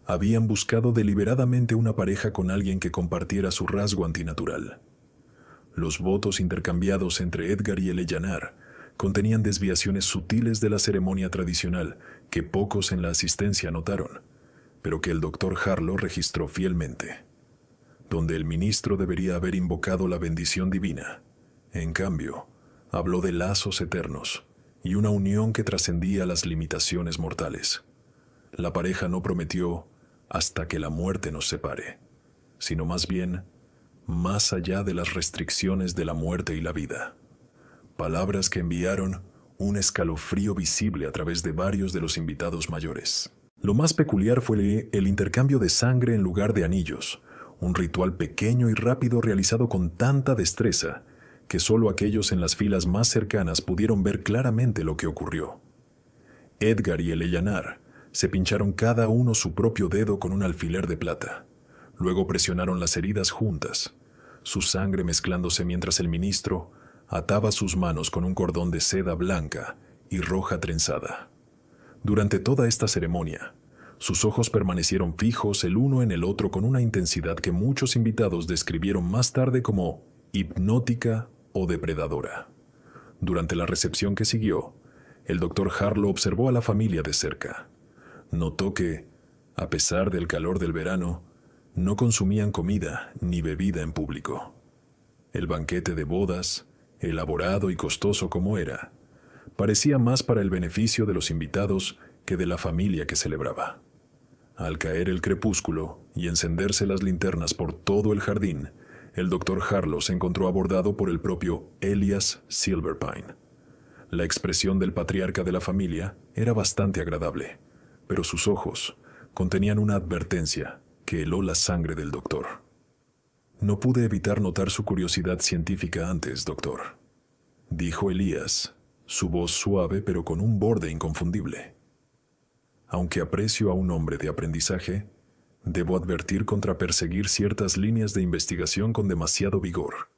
[SPEAKER 1] habían buscado deliberadamente una pareja con alguien que compartiera su rasgo antinatural. Los votos intercambiados entre Edgar y Eleanor contenían desviaciones sutiles de la ceremonia tradicional que pocos en la asistencia notaron, pero que el Dr. Harlow registró fielmente. Donde el ministro debería haber invocado la bendición divina, en cambio, habló de lazos eternos y una unión que trascendía las limitaciones mortales. La pareja no prometió hasta que la muerte nos separe, sino más bien más allá de las restricciones de la muerte y la vida. Palabras que enviaron un escalofrío visible a través de varios de los invitados mayores. Lo más peculiar fue el intercambio de sangre en lugar de anillos, un ritual pequeño y rápido realizado con tanta destreza que solo aquellos en las filas más cercanas pudieron ver claramente lo que ocurrió. Edgar y Eleanor se pincharon cada uno su propio dedo con un alfiler de plata. Luego presionaron las heridas juntas, su sangre mezclándose mientras el ministro ataba sus manos con un cordón de seda blanca y roja trenzada. Durante toda esta ceremonia, sus ojos permanecieron fijos el uno en el otro con una intensidad que muchos invitados describieron más tarde como hipnótica o depredadora. Durante la recepción que siguió, el Dr. Harlow observó a la familia de cerca. Notó que, a pesar del calor del verano, no consumían comida ni bebida en público. El banquete de bodas, elaborado y costoso como era, parecía más para el beneficio de los invitados que de la familia que celebraba. Al caer el crepúsculo y encenderse las linternas por todo el jardín, el Dr. Harlow se encontró abordado por el propio Elias Silverpine. La expresión del patriarca de la familia era bastante agradable, pero sus ojos contenían una advertencia que heló la sangre del doctor. No pude evitar notar su curiosidad científica antes, doctor, dijo Elías, su voz suave pero con un borde inconfundible. Aunque aprecio a un hombre de aprendizaje, debo advertir contra perseguir ciertas líneas de investigación con demasiado vigor.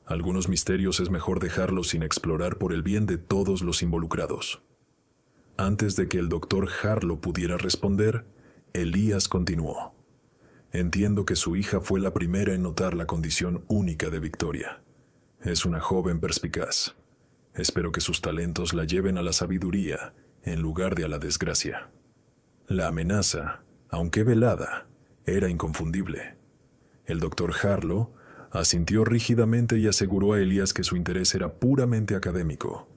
[SPEAKER 1] Algunos misterios es mejor dejarlos sin explorar por el bien de todos los involucrados. Antes de que el doctor Harlow pudiera responder, Elías continuó. Entiendo que su hija fue la primera en notar la condición única de Victoria. Es una joven perspicaz. Espero que sus talentos la lleven a la sabiduría en lugar de a la desgracia. La amenaza, aunque velada, era inconfundible. El doctor Harlow asintió rígidamente y aseguró a Elías que su interés era puramente académico.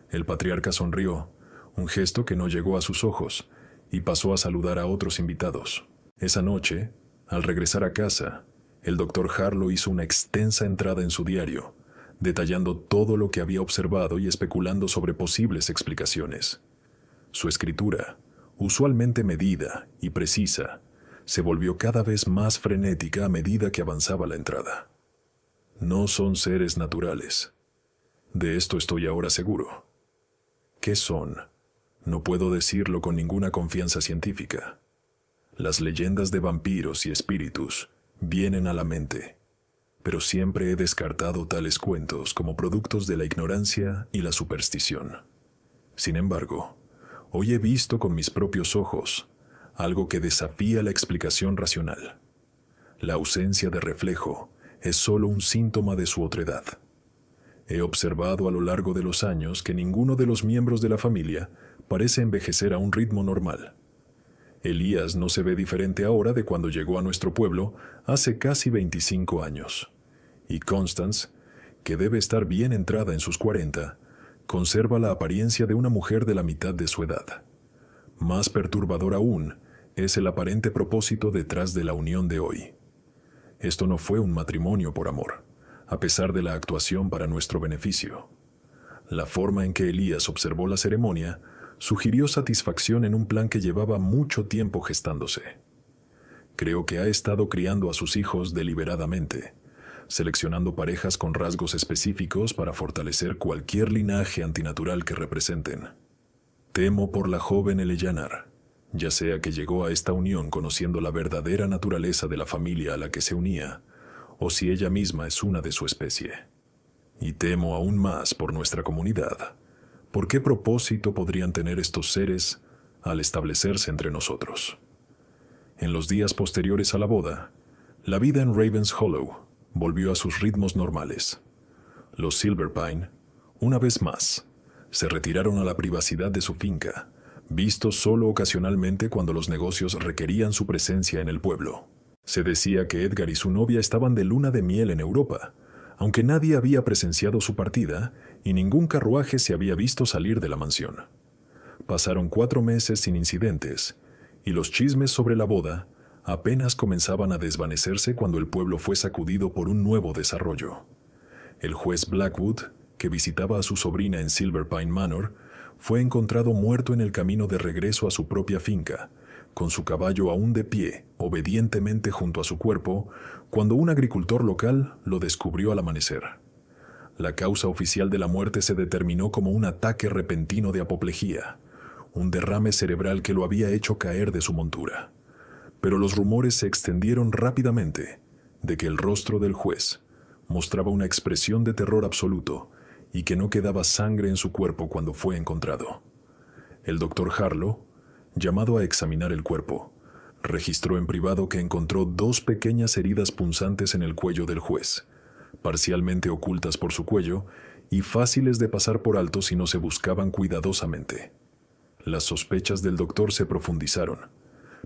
[SPEAKER 1] El patriarca sonrió, un gesto que no llegó a sus ojos, y pasó a saludar a otros invitados. Esa noche, al regresar a casa, el doctor Harlow hizo una extensa entrada en su diario, detallando todo lo que había observado y especulando sobre posibles explicaciones. Su escritura, usualmente medida y precisa, se volvió cada vez más frenética a medida que avanzaba la entrada. No son seres naturales. De esto estoy ahora seguro. ¿Qué son? No puedo decirlo con ninguna confianza científica. Las leyendas de vampiros y espíritus vienen a la mente, pero siempre he descartado tales cuentos como productos de la ignorancia y la superstición. Sin embargo, hoy he visto con mis propios ojos algo que desafía la explicación racional. La ausencia de reflejo es solo un síntoma de su otredad. He observado a lo largo de los años que ninguno de los miembros de la familia parece envejecer a un ritmo normal. Elías no se ve diferente ahora de cuando llegó a nuestro pueblo hace casi 25 años. Y Constance, que debe estar bien entrada en sus 40, conserva la apariencia de una mujer de la mitad de su edad. Más perturbador aún es el aparente propósito detrás de la unión de hoy. Esto no fue un matrimonio por amor, a pesar de la actuación para nuestro beneficio. La forma en que Elías observó la ceremonia sugirió satisfacción en un plan que llevaba mucho tiempo gestándose. Creo que ha estado criando a sus hijos deliberadamente, seleccionando parejas con rasgos específicos para fortalecer cualquier linaje antinatural que representen. Temo por la joven Eleanor, ya sea que llegó a esta unión conociendo la verdadera naturaleza de la familia a la que se unía, o si ella misma es una de su especie. Y temo aún más por nuestra comunidad. ¿Por qué propósito podrían tener estos seres al establecerse entre nosotros? En los días posteriores a la boda, la vida en Ravens Hollow volvió a sus ritmos normales. Los Silverpine, una vez más, se retiraron a la privacidad de su finca, vistos solo ocasionalmente cuando los negocios requerían su presencia en el pueblo. Se decía que Edgar y su novia estaban de luna de miel en Europa, aunque nadie había presenciado su partida y ningún carruaje se había visto salir de la mansión. Pasaron 4 meses sin incidentes, y los chismes sobre la boda apenas comenzaban a desvanecerse cuando el pueblo fue sacudido por un nuevo desarrollo. El juez Blackwood, que visitaba a su sobrina en Silver Pine Manor, fue encontrado muerto en el camino de regreso a su propia finca, con su caballo aún de pie, obedientemente junto a su cuerpo, cuando un agricultor local lo descubrió al amanecer. La causa oficial de la muerte se determinó como un ataque repentino de apoplejía, un derrame cerebral que lo había hecho caer de su montura. Pero los rumores se extendieron rápidamente de que el rostro del juez mostraba una expresión de terror absoluto y que no quedaba sangre en su cuerpo cuando fue encontrado. El doctor Harlow, llamado a examinar el cuerpo, registró en privado que encontró 2 pequeñas heridas punzantes en el cuello del juez, parcialmente ocultas por su cuello y fáciles de pasar por alto si no se buscaban cuidadosamente. Las sospechas del doctor se profundizaron,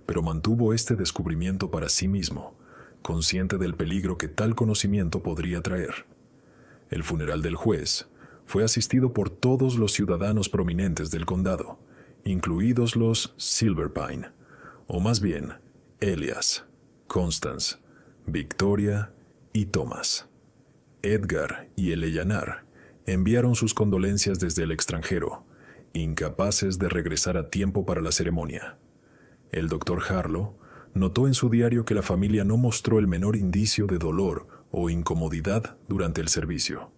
[SPEAKER 1] pero mantuvo este descubrimiento para sí mismo, consciente del peligro que tal conocimiento podría traer. El funeral del juez fue asistido por todos los ciudadanos prominentes del condado, incluidos los Silverpine, o más bien Elias, Constance, Victoria y Thomas. Edgar y Eleanor enviaron sus condolencias desde el extranjero, incapaces de regresar a tiempo para la ceremonia. El doctor Harlow notó en su diario que la familia no mostró el menor indicio de dolor o incomodidad durante el servicio,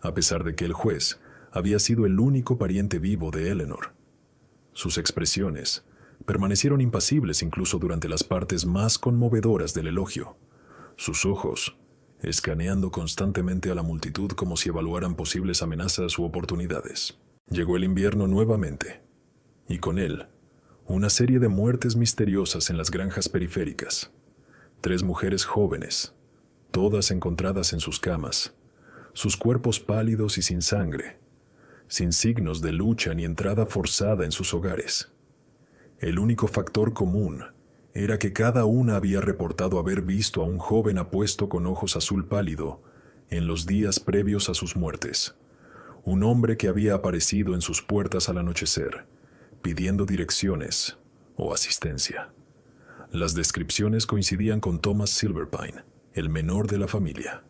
[SPEAKER 1] a pesar de que el juez había sido el único pariente vivo de Eleanor. Sus expresiones permanecieron impasibles incluso durante las partes más conmovedoras del elogio, sus ojos escaneando constantemente a la multitud como si evaluaran posibles amenazas u oportunidades. Llegó el invierno nuevamente, y con él, una serie de muertes misteriosas en las granjas periféricas. 3 mujeres jóvenes, todas encontradas en sus camas, sus cuerpos pálidos y sin sangre, sin signos de lucha ni entrada forzada en sus hogares. El único factor común era que cada una había reportado haber visto a un joven apuesto con ojos azul pálido en los días previos a sus muertes, un hombre que había aparecido en sus puertas al anochecer, pidiendo direcciones o asistencia. Las descripciones coincidían con Thomas Silverpine, el menor de la familia.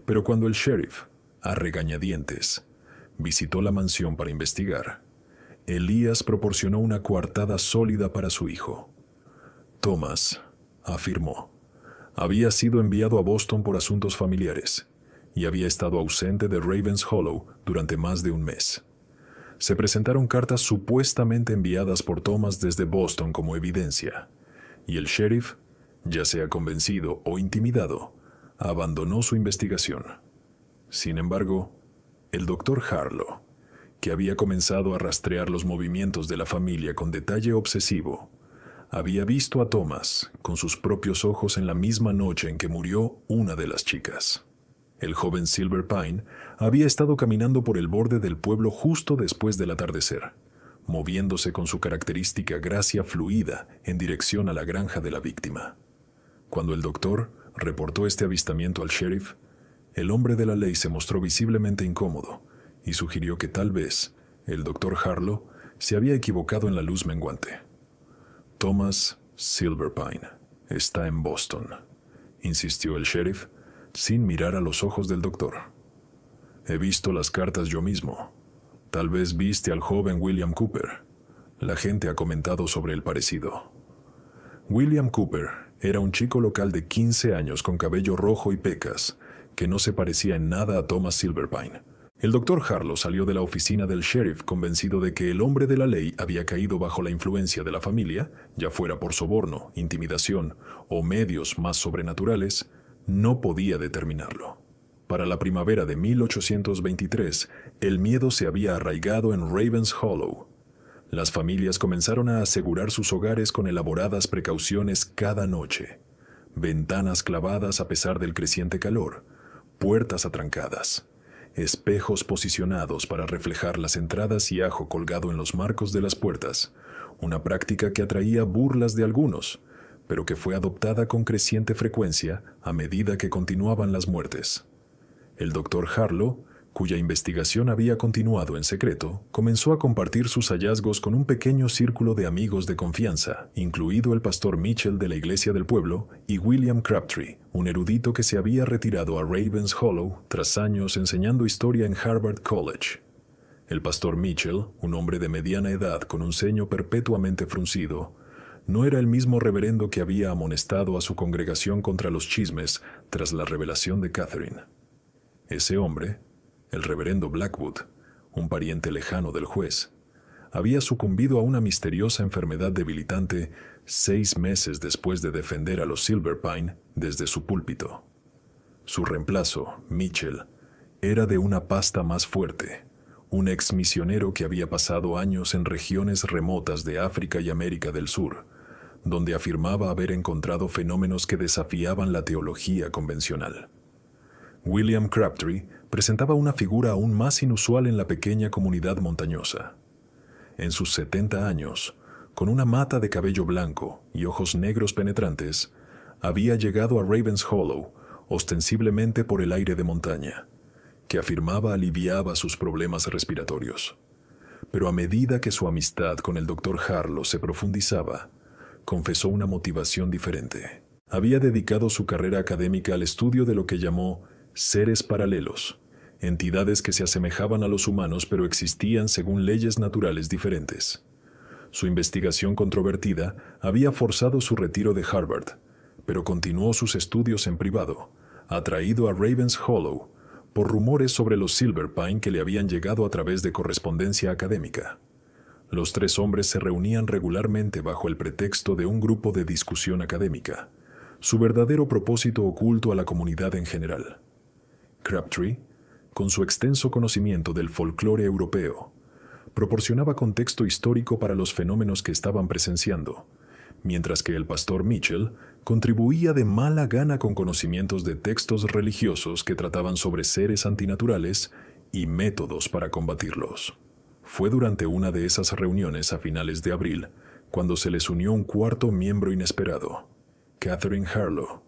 [SPEAKER 1] Pero cuando el sheriff, a regañadientes, visitó la mansión para investigar, Elías proporcionó una coartada sólida para su hijo. Thomas, afirmó, había sido enviado a Boston por asuntos familiares y había estado ausente de Ravens Hollow durante más de un mes. Se presentaron cartas supuestamente enviadas por Thomas desde Boston como evidencia, y el sheriff, ya sea convencido o intimidado, abandonó su investigación. Sin embargo, el doctor Harlow, que había comenzado a rastrear los movimientos de la familia con detalle obsesivo, había visto a Thomas con sus propios ojos en la misma noche en que murió una de las chicas. El joven Silverpine había estado caminando por el borde del pueblo justo después del atardecer, moviéndose con su característica gracia fluida en dirección a la granja de la víctima. Cuando el doctor reportó este avistamiento al sheriff, el hombre de la ley se mostró visiblemente incómodo y sugirió que tal vez el doctor Harlow se había equivocado en la luz menguante. Thomas Silverpine está en Boston, insistió el sheriff, sin mirar a los ojos del doctor. He visto las cartas yo mismo. Tal vez viste al joven William Cooper. La gente ha comentado sobre el parecido. William Cooper era un chico local de 15 años con cabello rojo y pecas, que no se parecía en nada a Thomas Silverpine. El doctor Harlow salió de la oficina del sheriff convencido de que el hombre de la ley había caído bajo la influencia de la familia, ya fuera por soborno, intimidación o medios más sobrenaturales. No podía determinarlo. Para la primavera de 1823, el miedo se había arraigado en Ravens Hollow. Las familias comenzaron a asegurar sus hogares con elaboradas precauciones cada noche. Ventanas clavadas a pesar del creciente calor, puertas atrancadas, espejos posicionados para reflejar las entradas y ajo colgado en los marcos de las puertas, una práctica que atraía burlas de algunos, pero que fue adoptada con creciente frecuencia a medida que continuaban las muertes. El doctor Harlow cuya investigación había continuado en secreto, comenzó a compartir sus hallazgos con un pequeño círculo de amigos de confianza, incluido el pastor Mitchell de la iglesia del pueblo y William Crabtree, un erudito que se había retirado a Ravens Hollow tras años enseñando historia en Harvard College. El pastor Mitchell, un hombre de mediana edad con un ceño perpetuamente fruncido, no era el mismo reverendo que había amonestado a su congregación contra los chismes tras la revelación de Catherine. Ese hombre, el reverendo Blackwood, un pariente lejano del juez, había sucumbido a una misteriosa enfermedad debilitante 6 meses después de defender a los Silverpine desde su púlpito. Su reemplazo, Mitchell, era de una pasta más fuerte, un ex misionero que había pasado años en regiones remotas de África y América del Sur, donde afirmaba haber encontrado fenómenos que desafiaban la teología convencional. William Crabtree presentaba una figura aún más inusual en la pequeña comunidad montañosa. En sus 70 años, con una mata de cabello blanco y ojos negros penetrantes, había llegado a Ravens Hollow ostensiblemente por el aire de montaña, que afirmaba aliviaba sus problemas respiratorios. Pero a medida que su amistad con el Dr. Harlow se profundizaba, confesó una motivación diferente. Había dedicado su carrera académica al estudio de lo que llamó seres paralelos, entidades que se asemejaban a los humanos pero existían según leyes naturales diferentes. Su investigación controvertida había forzado su retiro de Harvard, pero continuó sus estudios en privado, atraído a Ravens Hollow por rumores sobre los Silverpine que le habían llegado a través de correspondencia académica. Los 3 hombres se reunían regularmente bajo el pretexto de un grupo de discusión académica, su verdadero propósito oculto a la comunidad en general. Crabtree, con su extenso conocimiento del folclore europeo, proporcionaba contexto histórico para los fenómenos que estaban presenciando, mientras que el pastor Mitchell contribuía de mala gana con conocimientos de textos religiosos que trataban sobre seres antinaturales y métodos para combatirlos. Fue durante una de esas reuniones a finales de abril cuando se les unió un 4º miembro inesperado, Catherine Harlow,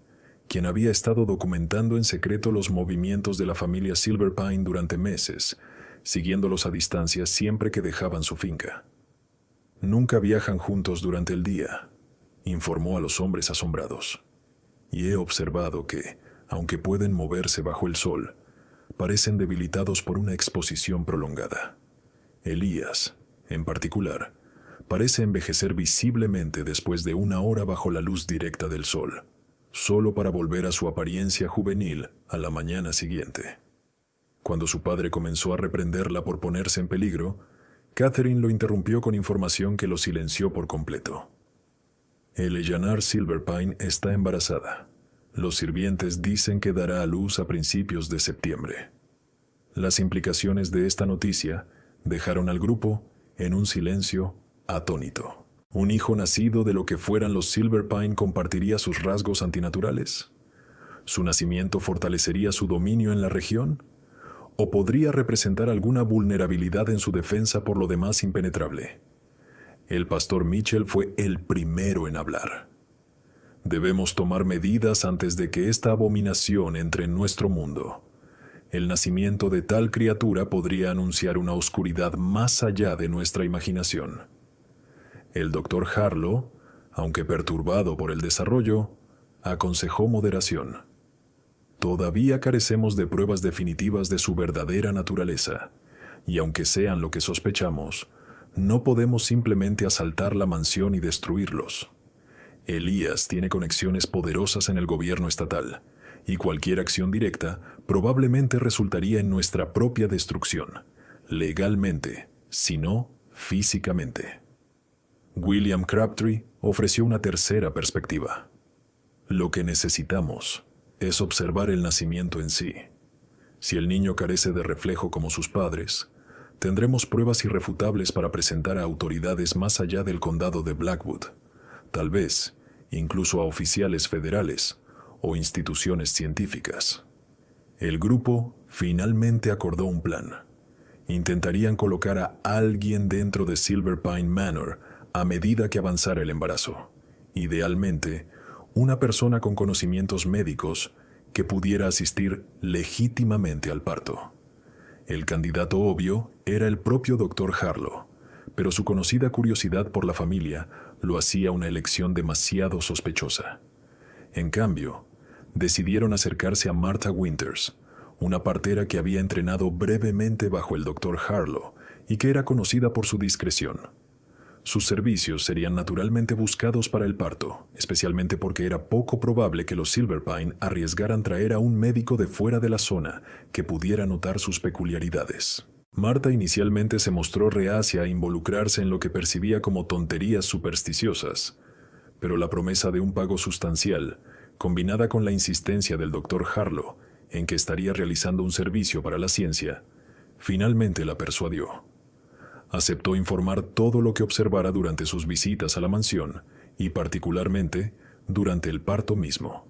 [SPEAKER 1] quien había estado documentando en secreto los movimientos de la familia Silverpine durante meses, siguiéndolos a distancia siempre que dejaban su finca. Nunca viajan juntos durante el día, informó a los hombres asombrados. Y he observado que, aunque pueden moverse bajo el sol, parecen debilitados por una exposición prolongada. Elías, en particular, parece envejecer visiblemente después de 1 hora bajo la luz directa del sol, solo para volver a su apariencia juvenil a la mañana siguiente. Cuando su padre comenzó a reprenderla por ponerse en peligro, Catherine lo interrumpió con información que lo silenció por completo. Eleanor Silverpine está embarazada. Los sirvientes dicen que dará a luz a principios de septiembre. Las implicaciones de esta noticia dejaron al grupo en un silencio atónito. ¿Un hijo nacido de lo que fueran los Silverpine compartiría sus rasgos antinaturales? ¿Su nacimiento fortalecería su dominio en la región? ¿O podría representar alguna vulnerabilidad en su defensa por lo demás impenetrable? El pastor Mitchell fue el primero en hablar. Debemos tomar medidas antes de que esta abominación entre en nuestro mundo. El nacimiento de tal criatura podría anunciar una oscuridad más allá de nuestra imaginación. El Dr. Harlow, aunque perturbado por el desarrollo, aconsejó moderación. Todavía carecemos de pruebas definitivas de su verdadera naturaleza, y aunque sean lo que sospechamos, no podemos simplemente asaltar la mansión y destruirlos. Elías tiene conexiones poderosas en el gobierno estatal, y cualquier acción directa probablemente resultaría en nuestra propia destrucción, legalmente, si no físicamente. William Crabtree ofreció una tercera perspectiva. Lo que necesitamos es observar el nacimiento en sí. Si el niño carece de reflejo como sus padres, tendremos pruebas irrefutables para presentar a autoridades más allá del condado de Blackwood, tal vez incluso a oficiales federales o instituciones científicas. El grupo finalmente acordó un plan. Intentarían colocar a alguien dentro de Silverpine Manor a medida que avanzara el embarazo. Idealmente, una persona con conocimientos médicos que pudiera asistir legítimamente al parto. El candidato obvio era el propio Dr. Harlow, pero su conocida curiosidad por la familia lo hacía una elección demasiado sospechosa. En cambio, decidieron acercarse a Martha Winters, una partera que había entrenado brevemente bajo el Dr. Harlow y que era conocida por su discreción. Sus servicios serían naturalmente buscados para el parto, especialmente porque era poco probable que los Silverpine arriesgaran traer a un médico de fuera de la zona que pudiera notar sus peculiaridades. Martha inicialmente se mostró reacia a involucrarse en lo que percibía como tonterías supersticiosas, pero la promesa de un pago sustancial, combinada con la insistencia del Dr. Harlow en que estaría realizando un servicio para la ciencia, finalmente la persuadió. Aceptó informar todo lo que observara durante sus visitas a la mansión y particularmente durante el parto mismo.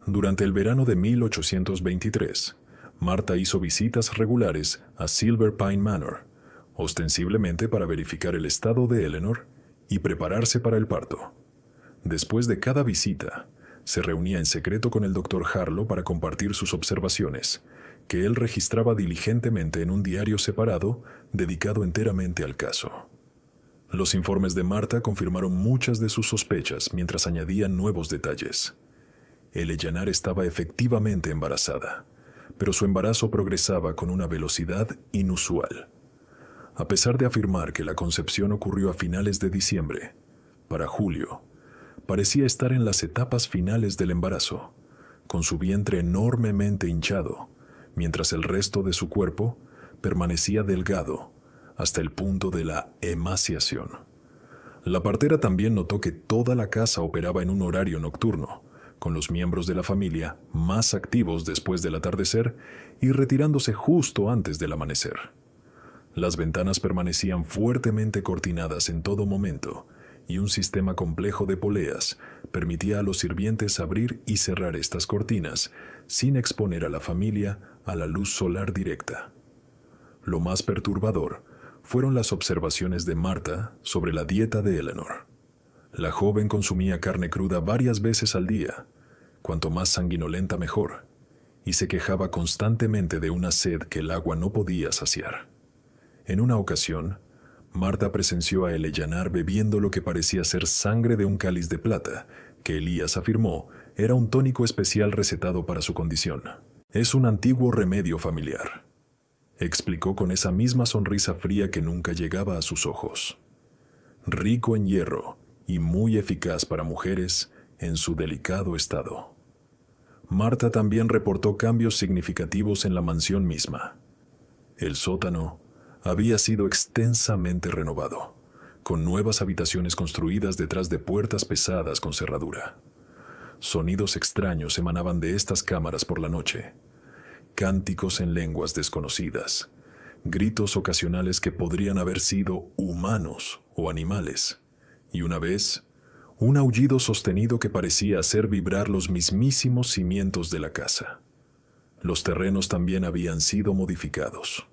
[SPEAKER 1] Durante el verano de 1823, Martha hizo visitas regulares a Silverpine Manor, ostensiblemente para verificar el estado de Eleanor y prepararse para el parto. Después de cada visita, se reunía en secreto con el Dr. Harlow para compartir sus observaciones, que él registraba diligentemente en un diario separado dedicado enteramente al caso. Los informes de Martha confirmaron muchas de sus sospechas mientras añadían nuevos detalles. Eleanor estaba efectivamente embarazada, pero su embarazo progresaba con una velocidad inusual. A pesar de afirmar que la concepción ocurrió a finales de diciembre, para julio, parecía estar en las etapas finales del embarazo, con su vientre enormemente hinchado, mientras el resto de su cuerpo permanecía delgado hasta el punto de la emaciación. La partera también notó que toda la casa operaba en un horario nocturno, con los miembros de la familia más activos después del atardecer y retirándose justo antes del amanecer. Las ventanas permanecían fuertemente cortinadas en todo momento, y un sistema complejo de poleas permitía a los sirvientes abrir y cerrar estas cortinas sin exponer a la familia a la luz solar directa. Lo más perturbador fueron las observaciones de Martha sobre la dieta de Eleanor. La joven consumía carne cruda varias veces al día, cuanto más sanguinolenta mejor, y se quejaba constantemente de una sed que el agua no podía saciar. En una ocasión, Martha presenció a Eleanor bebiendo lo que parecía ser sangre de un cáliz de plata, que Elías afirmó era un tónico especial recetado para su condición. «Es un antiguo remedio familiar», explicó con esa misma sonrisa fría que nunca llegaba a sus ojos. «Rico en hierro y muy eficaz para mujeres en su delicado estado». Martha también reportó cambios significativos en la mansión misma. El sótano había sido extensamente renovado, con nuevas habitaciones construidas detrás de puertas pesadas con cerradura. Sonidos extraños emanaban de estas cámaras por la noche, cánticos en lenguas desconocidas, gritos ocasionales que podrían haber sido humanos o animales, y una vez, un aullido sostenido que parecía hacer vibrar los mismísimos cimientos de la casa. Los terrenos también habían sido modificados.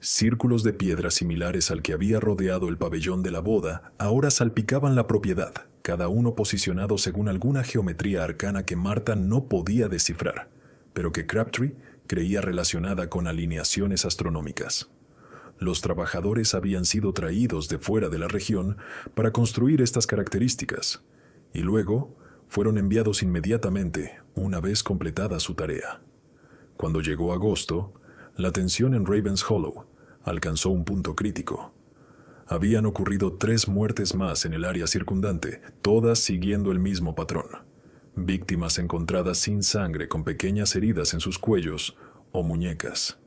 [SPEAKER 1] Círculos de piedra similares al que había rodeado el pabellón de la boda ahora salpicaban la propiedad, cada uno posicionado según alguna geometría arcana que Martha no podía descifrar, pero que Crabtree creía relacionada con alineaciones astronómicas. Los trabajadores habían sido traídos de fuera de la región para construir estas características, y luego fueron enviados inmediatamente una vez completada su tarea. Cuando llegó agosto, la tensión en Ravens Hollow alcanzó un punto crítico. Habían ocurrido 3 muertes más en el área circundante, todas siguiendo el mismo patrón. Víctimas encontradas sin sangre con pequeñas heridas en sus cuellos o muñecas.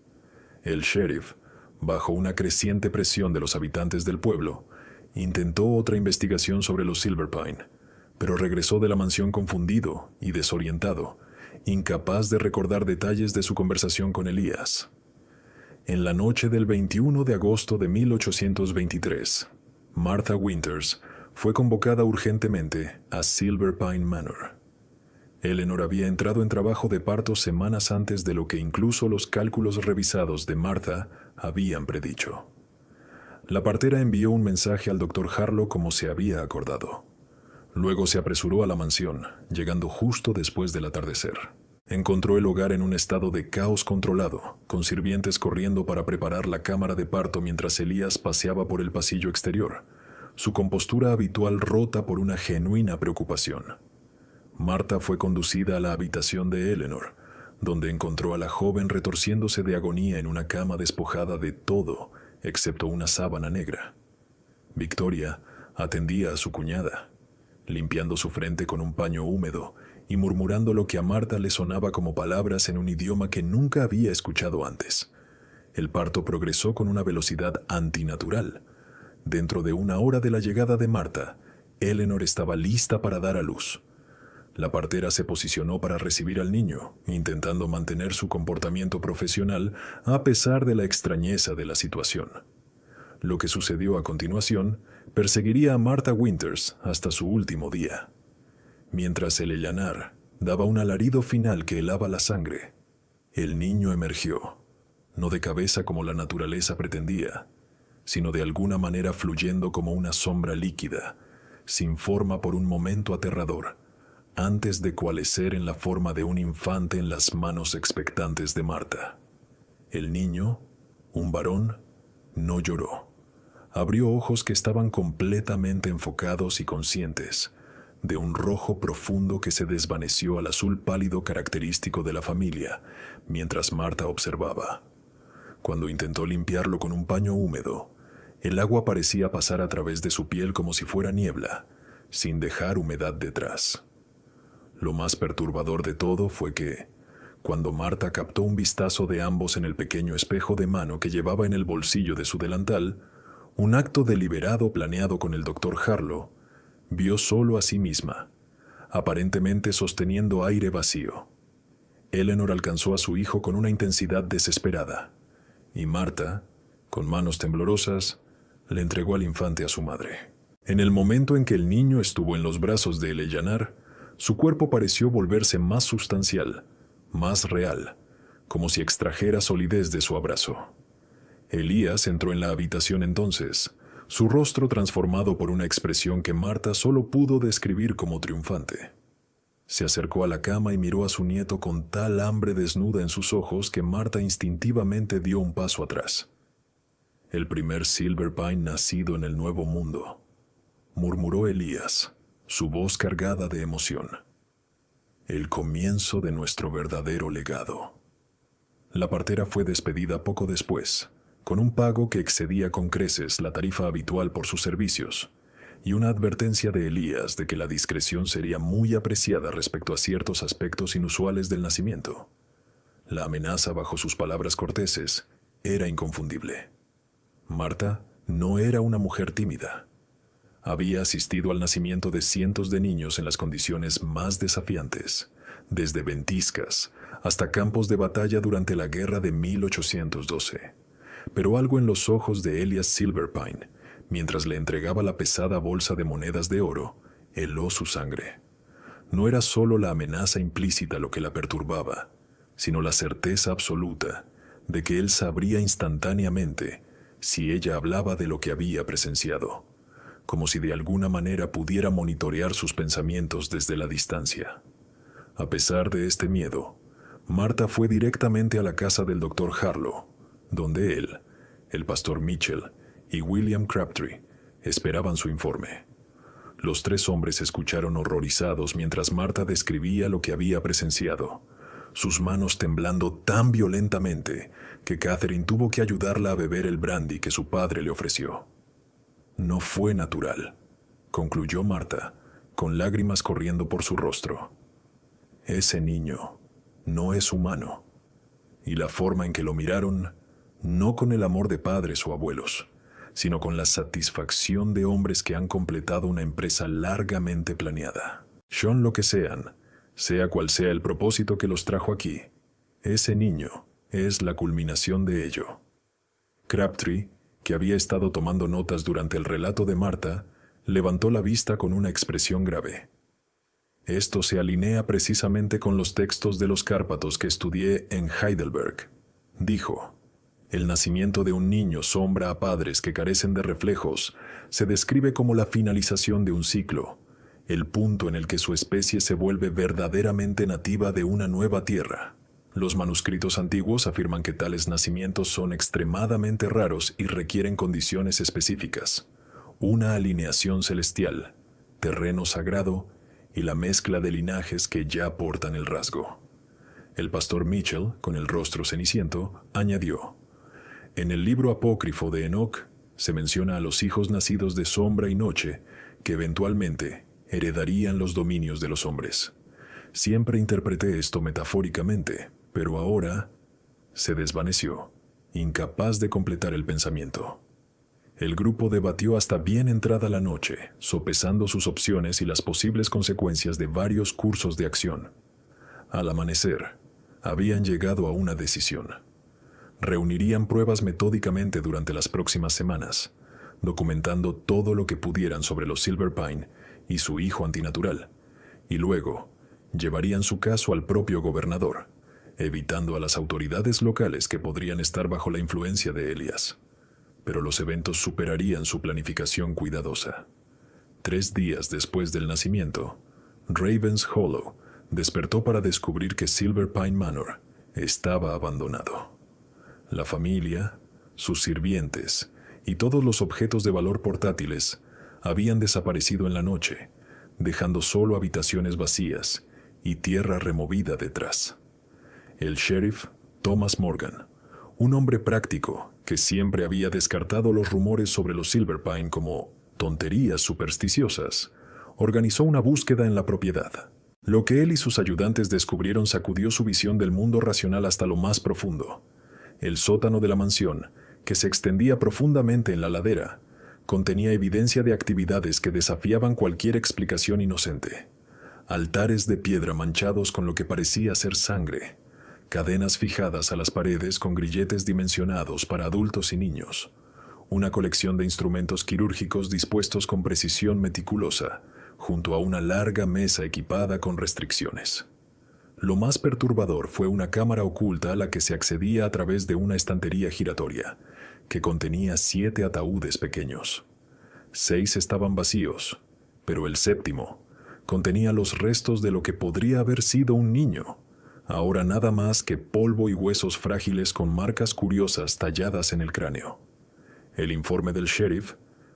[SPEAKER 1] El sheriff, bajo una creciente presión de los habitantes del pueblo, intentó otra investigación sobre los Silverpine, pero regresó de la mansión confundido y desorientado, incapaz de recordar detalles de su conversación con Elías. En la noche del 21 de agosto de 1823, Martha Winters fue convocada urgentemente a Silverpine Manor. Eleanor había entrado en trabajo de parto semanas antes de lo que incluso los cálculos revisados de Martha habían predicho. La partera envió un mensaje al Dr. Harlow como se había acordado. Luego se apresuró a la mansión, llegando justo después del atardecer. Encontró el hogar en un estado de caos controlado, con sirvientes corriendo para preparar la cámara de parto mientras Elías paseaba por el pasillo exterior, su compostura habitual rota por una genuina preocupación. Marta fue conducida a la habitación de Eleanor, donde encontró a la joven retorciéndose de agonía en una cama despojada de todo, excepto una sábana negra. Victoria atendía a su cuñada, limpiando su frente con un paño húmedo y murmurando lo que a Marta le sonaba como palabras en un idioma que nunca había escuchado antes. El parto progresó con una velocidad antinatural. Dentro de 1 hora de la llegada de Marta, Eleanor estaba lista para dar a luz. La partera se posicionó para recibir al niño, intentando mantener su comportamiento profesional a pesar de la extrañeza de la situación. Lo que sucedió a continuación perseguiría a Martha Winters hasta su último día. Mientras el Eleanor daba un alarido final que helaba la sangre, el niño emergió, no de cabeza como la naturaleza pretendía, sino de alguna manera fluyendo como una sombra líquida, sin forma por un momento aterrador, antes de coalescer en la forma de un infante en las manos expectantes de Marta. El niño, un varón, no lloró. Abrió ojos que estaban completamente enfocados y conscientes, de un rojo profundo que se desvaneció al azul pálido característico de la familia, mientras Marta observaba. Cuando intentó limpiarlo con un paño húmedo, el agua parecía pasar a través de su piel como si fuera niebla, sin dejar humedad detrás. Lo más perturbador de todo fue que, cuando Marta captó un vistazo de ambos en el pequeño espejo de mano que llevaba en el bolsillo de su delantal, un acto deliberado planeado con el Dr. Harlow, vio solo a sí misma, aparentemente sosteniendo aire vacío. Eleanor alcanzó a su hijo con una intensidad desesperada, y Marta, con manos temblorosas, le entregó al infante a su madre. En el momento en que el niño estuvo en los brazos de Eleanor, su cuerpo pareció volverse más sustancial, más real, como si extrajera solidez de su abrazo. Elías entró en la habitación entonces, su rostro transformado por una expresión que Marta solo pudo describir como triunfante. Se acercó a la cama y miró a su nieto con tal hambre desnuda en sus ojos que Marta instintivamente dio un paso atrás. El primer Silverpine nacido en el Nuevo Mundo, murmuró Elías, su voz cargada de emoción. El comienzo de nuestro verdadero legado. La partera fue despedida poco después, con un pago que excedía con creces la tarifa habitual por sus servicios, y una advertencia de Elías de que la discreción sería muy apreciada respecto a ciertos aspectos inusuales del nacimiento. La amenaza bajo sus palabras corteses era inconfundible. Marta no era una mujer tímida. Había asistido al nacimiento de cientos de niños en las condiciones más desafiantes, desde ventiscas hasta campos de batalla durante la guerra de 1812. Pero algo en los ojos de Elias Silverpine, mientras le entregaba la pesada bolsa de monedas de oro, heló su sangre. No era solo la amenaza implícita lo que la perturbaba, sino la certeza absoluta de que él sabría instantáneamente si ella hablaba de lo que había presenciado, como si de alguna manera pudiera monitorear sus pensamientos desde la distancia. A pesar de este miedo, Marta fue directamente a la casa del Dr. Harlow, donde él, el pastor Mitchell y William Crabtree esperaban su informe. Los 3 hombres escucharon horrorizados mientras Marta describía lo que había presenciado, sus manos temblando tan violentamente que Catherine tuvo que ayudarla a beber el brandy que su padre le ofreció. No fue natural, concluyó Marta, con lágrimas corriendo por su rostro. Ese niño no es humano, y la forma en que lo miraron, no con el amor de padres o abuelos, sino con la satisfacción de hombres que han completado una empresa largamente planeada. Son lo que sean, sea cual sea el propósito que los trajo aquí, ese niño es la culminación de ello. Crabtree, que había estado tomando notas durante el relato de Marta, levantó la vista con una expresión grave. Esto se alinea precisamente con los textos de los Cárpatos que estudié en Heidelberg, dijo. El nacimiento de un niño sombra a padres que carecen de reflejos se describe como la finalización de un ciclo, el punto en el que su especie se vuelve verdaderamente nativa de una nueva tierra. Los manuscritos antiguos afirman que tales nacimientos son extremadamente raros y requieren condiciones específicas: una alineación celestial, terreno sagrado y la mezcla de linajes que ya portan el rasgo. El pastor Mitchell, con el rostro ceniciento, añadió: en el libro apócrifo de Enoc se menciona a los hijos nacidos de sombra y noche que eventualmente heredarían los dominios de los hombres. Siempre interpreté esto metafóricamente, pero ahora se desvaneció, incapaz de completar el pensamiento. El grupo debatió hasta bien entrada la noche, sopesando sus opciones y las posibles consecuencias de varios cursos de acción. Al amanecer, habían llegado a una decisión. Reunirían pruebas metódicamente durante las próximas semanas, documentando todo lo que pudieran sobre los Silverpine y su hijo antinatural, y luego llevarían su caso al propio gobernador, evitando a las autoridades locales que podrían estar bajo la influencia de Elias. Pero los eventos superarían su planificación cuidadosa. 3 días después del nacimiento, Ravens Hollow despertó para descubrir que Silverpine Manor estaba abandonado. La familia, sus sirvientes y todos los objetos de valor portátiles habían desaparecido en la noche, dejando solo habitaciones vacías y tierra removida detrás. El sheriff Thomas Morgan, un hombre práctico que siempre había descartado los rumores sobre los Silverpine como tonterías supersticiosas, organizó una búsqueda en la propiedad. Lo que él y sus ayudantes descubrieron sacudió su visión del mundo racional hasta lo más profundo. El sótano de la mansión, que se extendía profundamente en la ladera, contenía evidencia de actividades que desafiaban cualquier explicación inocente. Altares de piedra manchados con lo que parecía ser sangre, cadenas fijadas a las paredes con grilletes dimensionados para adultos y niños, una colección de instrumentos quirúrgicos dispuestos con precisión meticulosa, junto a una larga mesa equipada con restricciones. Lo más perturbador fue una cámara oculta a la que se accedía a través de una estantería giratoria, que contenía 7 ataúdes pequeños. 6 estaban vacíos, pero el séptimo contenía los restos de lo que podría haber sido un niño, ahora nada más que polvo y huesos frágiles con marcas curiosas talladas en el cráneo. El informe del sheriff,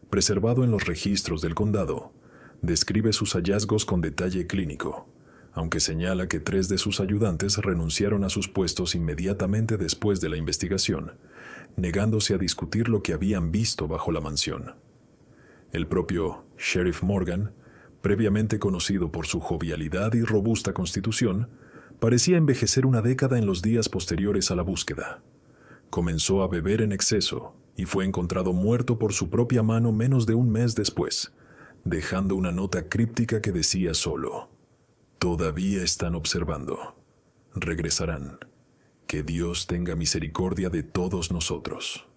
[SPEAKER 1] preservado en los registros del condado, describe sus hallazgos con detalle clínico, aunque señala que 3 de sus ayudantes renunciaron a sus puestos inmediatamente después de la investigación, negándose a discutir lo que habían visto bajo la mansión. El propio Sheriff Morgan, previamente conocido por su jovialidad y robusta constitución, parecía envejecer una década en los días posteriores a la búsqueda. Comenzó a beber en exceso y fue encontrado muerto por su propia mano menos de un mes después, dejando una nota críptica que decía solo: «Todavía están observando. Regresarán. Que Dios tenga misericordia de todos nosotros».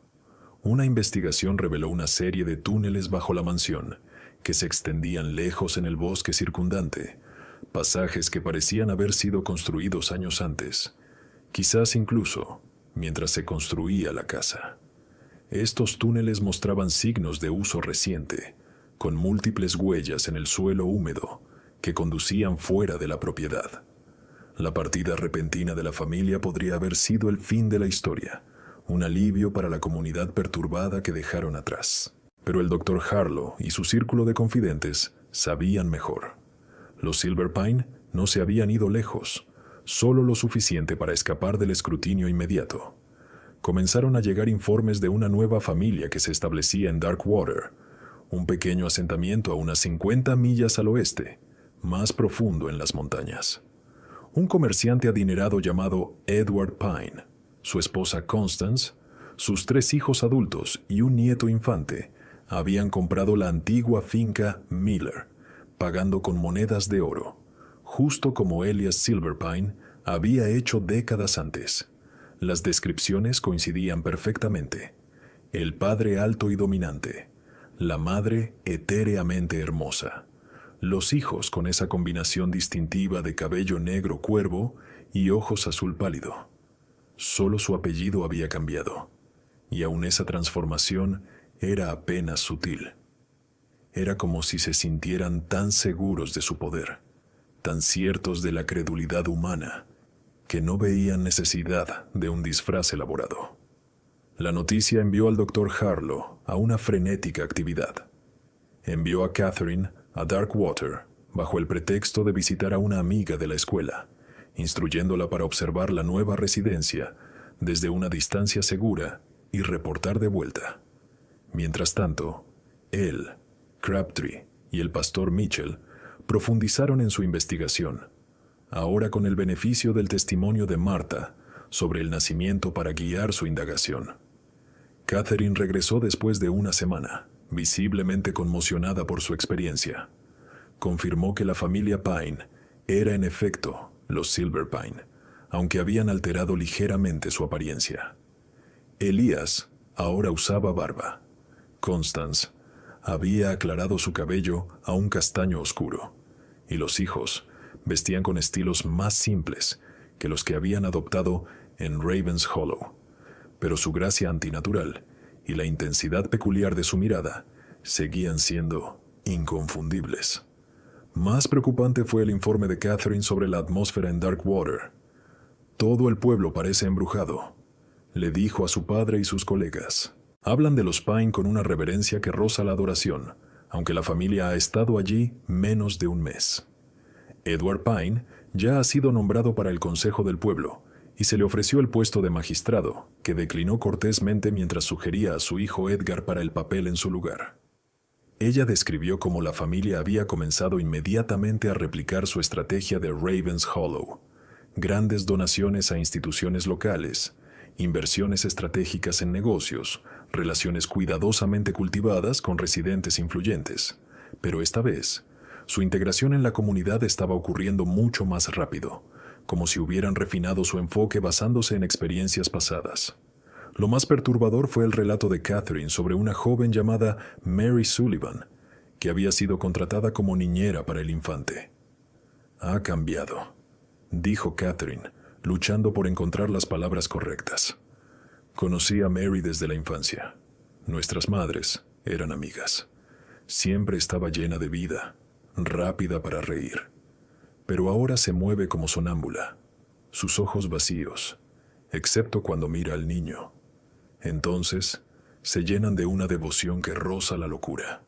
[SPEAKER 1] Una investigación reveló una serie de túneles bajo la mansión que se extendían lejos en el bosque circundante, pasajes que parecían haber sido construidos años antes, quizás incluso mientras se construía la casa. Estos túneles mostraban signos de uso reciente, con múltiples huellas en el suelo húmedo que conducían fuera de la propiedad. La partida repentina de la familia podría haber sido el fin de la historia, un alivio para la comunidad perturbada que dejaron atrás. Pero el Dr. Harlow y su círculo de confidentes sabían mejor. Los Silverpine no se habían ido lejos, solo lo suficiente para escapar del escrutinio inmediato. Comenzaron a llegar informes de una nueva familia que se establecía en Darkwater, un pequeño asentamiento a unas 50 millas al oeste, más profundo en las montañas. Un comerciante adinerado llamado Edward Pine, su esposa Constance, sus 3 hijos adultos y un nieto infante habían comprado la antigua finca Miller, pagando con monedas de oro, justo como Elias Silverpine había hecho décadas antes. Las descripciones coincidían perfectamente. El padre alto y dominante, la madre etéreamente hermosa, los hijos con esa combinación distintiva de cabello negro cuervo y ojos azul pálido. Solo su apellido había cambiado, y aún esa transformación era apenas sutil. Era como si se sintieran tan seguros de su poder, tan ciertos de la credulidad humana, que no veían necesidad de un disfraz elaborado. La noticia envió al Dr. Harlow a una frenética actividad. Envió a Catherine a Darkwater bajo el pretexto de visitar a una amiga de la escuela, instruyéndola para observar la nueva residencia desde una distancia segura y reportar de vuelta. Mientras tanto, él, Crabtree y el pastor Mitchell profundizaron en su investigación, ahora con el beneficio del testimonio de Martha sobre el nacimiento para guiar su indagación. Catherine regresó después de una semana, visiblemente conmocionada por su experiencia. Confirmó que la familia Pine era en efecto los Silver Pine, aunque habían alterado ligeramente su apariencia. Elías ahora usaba barba. Constance había aclarado su cabello a un castaño oscuro, y los hijos vestían con estilos más simples que los que habían adoptado en Ravens Hollow, pero su gracia antinatural y la intensidad peculiar de su mirada seguían siendo inconfundibles. Más preocupante fue el informe de Catherine sobre la atmósfera en Darkwater. Todo el pueblo parece embrujado, le dijo a su padre y sus colegas. Hablan de los Pine con una reverencia que roza la adoración, aunque la familia ha estado allí menos de un mes. Edward Pine ya ha sido nombrado para el consejo del pueblo y se le ofreció el puesto de magistrado, que declinó cortésmente mientras sugería a su hijo Edgar para el papel en su lugar. Ella describió cómo la familia había comenzado inmediatamente a replicar su estrategia de Ravens Hollow: grandes donaciones a instituciones locales, inversiones estratégicas en negocios, relaciones cuidadosamente cultivadas con residentes influyentes. Pero esta vez, su integración en la comunidad estaba ocurriendo mucho más rápido, como si hubieran refinado su enfoque basándose en experiencias pasadas. Lo más perturbador fue el relato de Catherine sobre una joven llamada Mary Sullivan, que había sido contratada como niñera para el infante. «Ha cambiado», dijo Catherine, luchando por encontrar las palabras correctas. «Conocí a Mary desde la infancia. Nuestras madres eran amigas. Siempre estaba llena de vida, rápida para reír. Pero ahora se mueve como sonámbula, sus ojos vacíos, excepto cuando mira al niño. Entonces, se llenan de una devoción que roza la locura.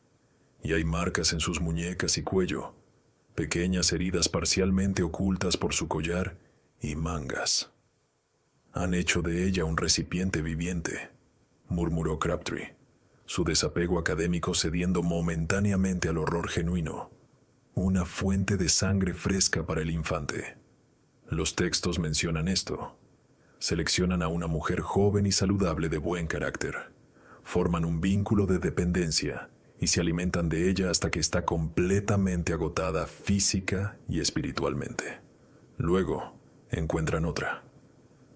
[SPEAKER 1] Y hay marcas en sus muñecas y cuello, pequeñas heridas parcialmente ocultas por su collar y mangas. Han hecho de ella un recipiente viviente», murmuró Crabtree, su desapego académico cediendo momentáneamente al horror genuino. «Una fuente de sangre fresca para el infante». Los textos mencionan esto. Seleccionan a una mujer joven y saludable de buen carácter, forman un vínculo de dependencia y se alimentan de ella hasta que está completamente agotada física y espiritualmente. Luego, encuentran otra.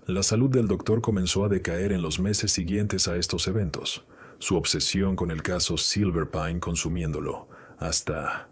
[SPEAKER 1] La salud del doctor comenzó a decaer en los meses siguientes a estos eventos, su obsesión con el caso Silver Pine consumiéndolo, hasta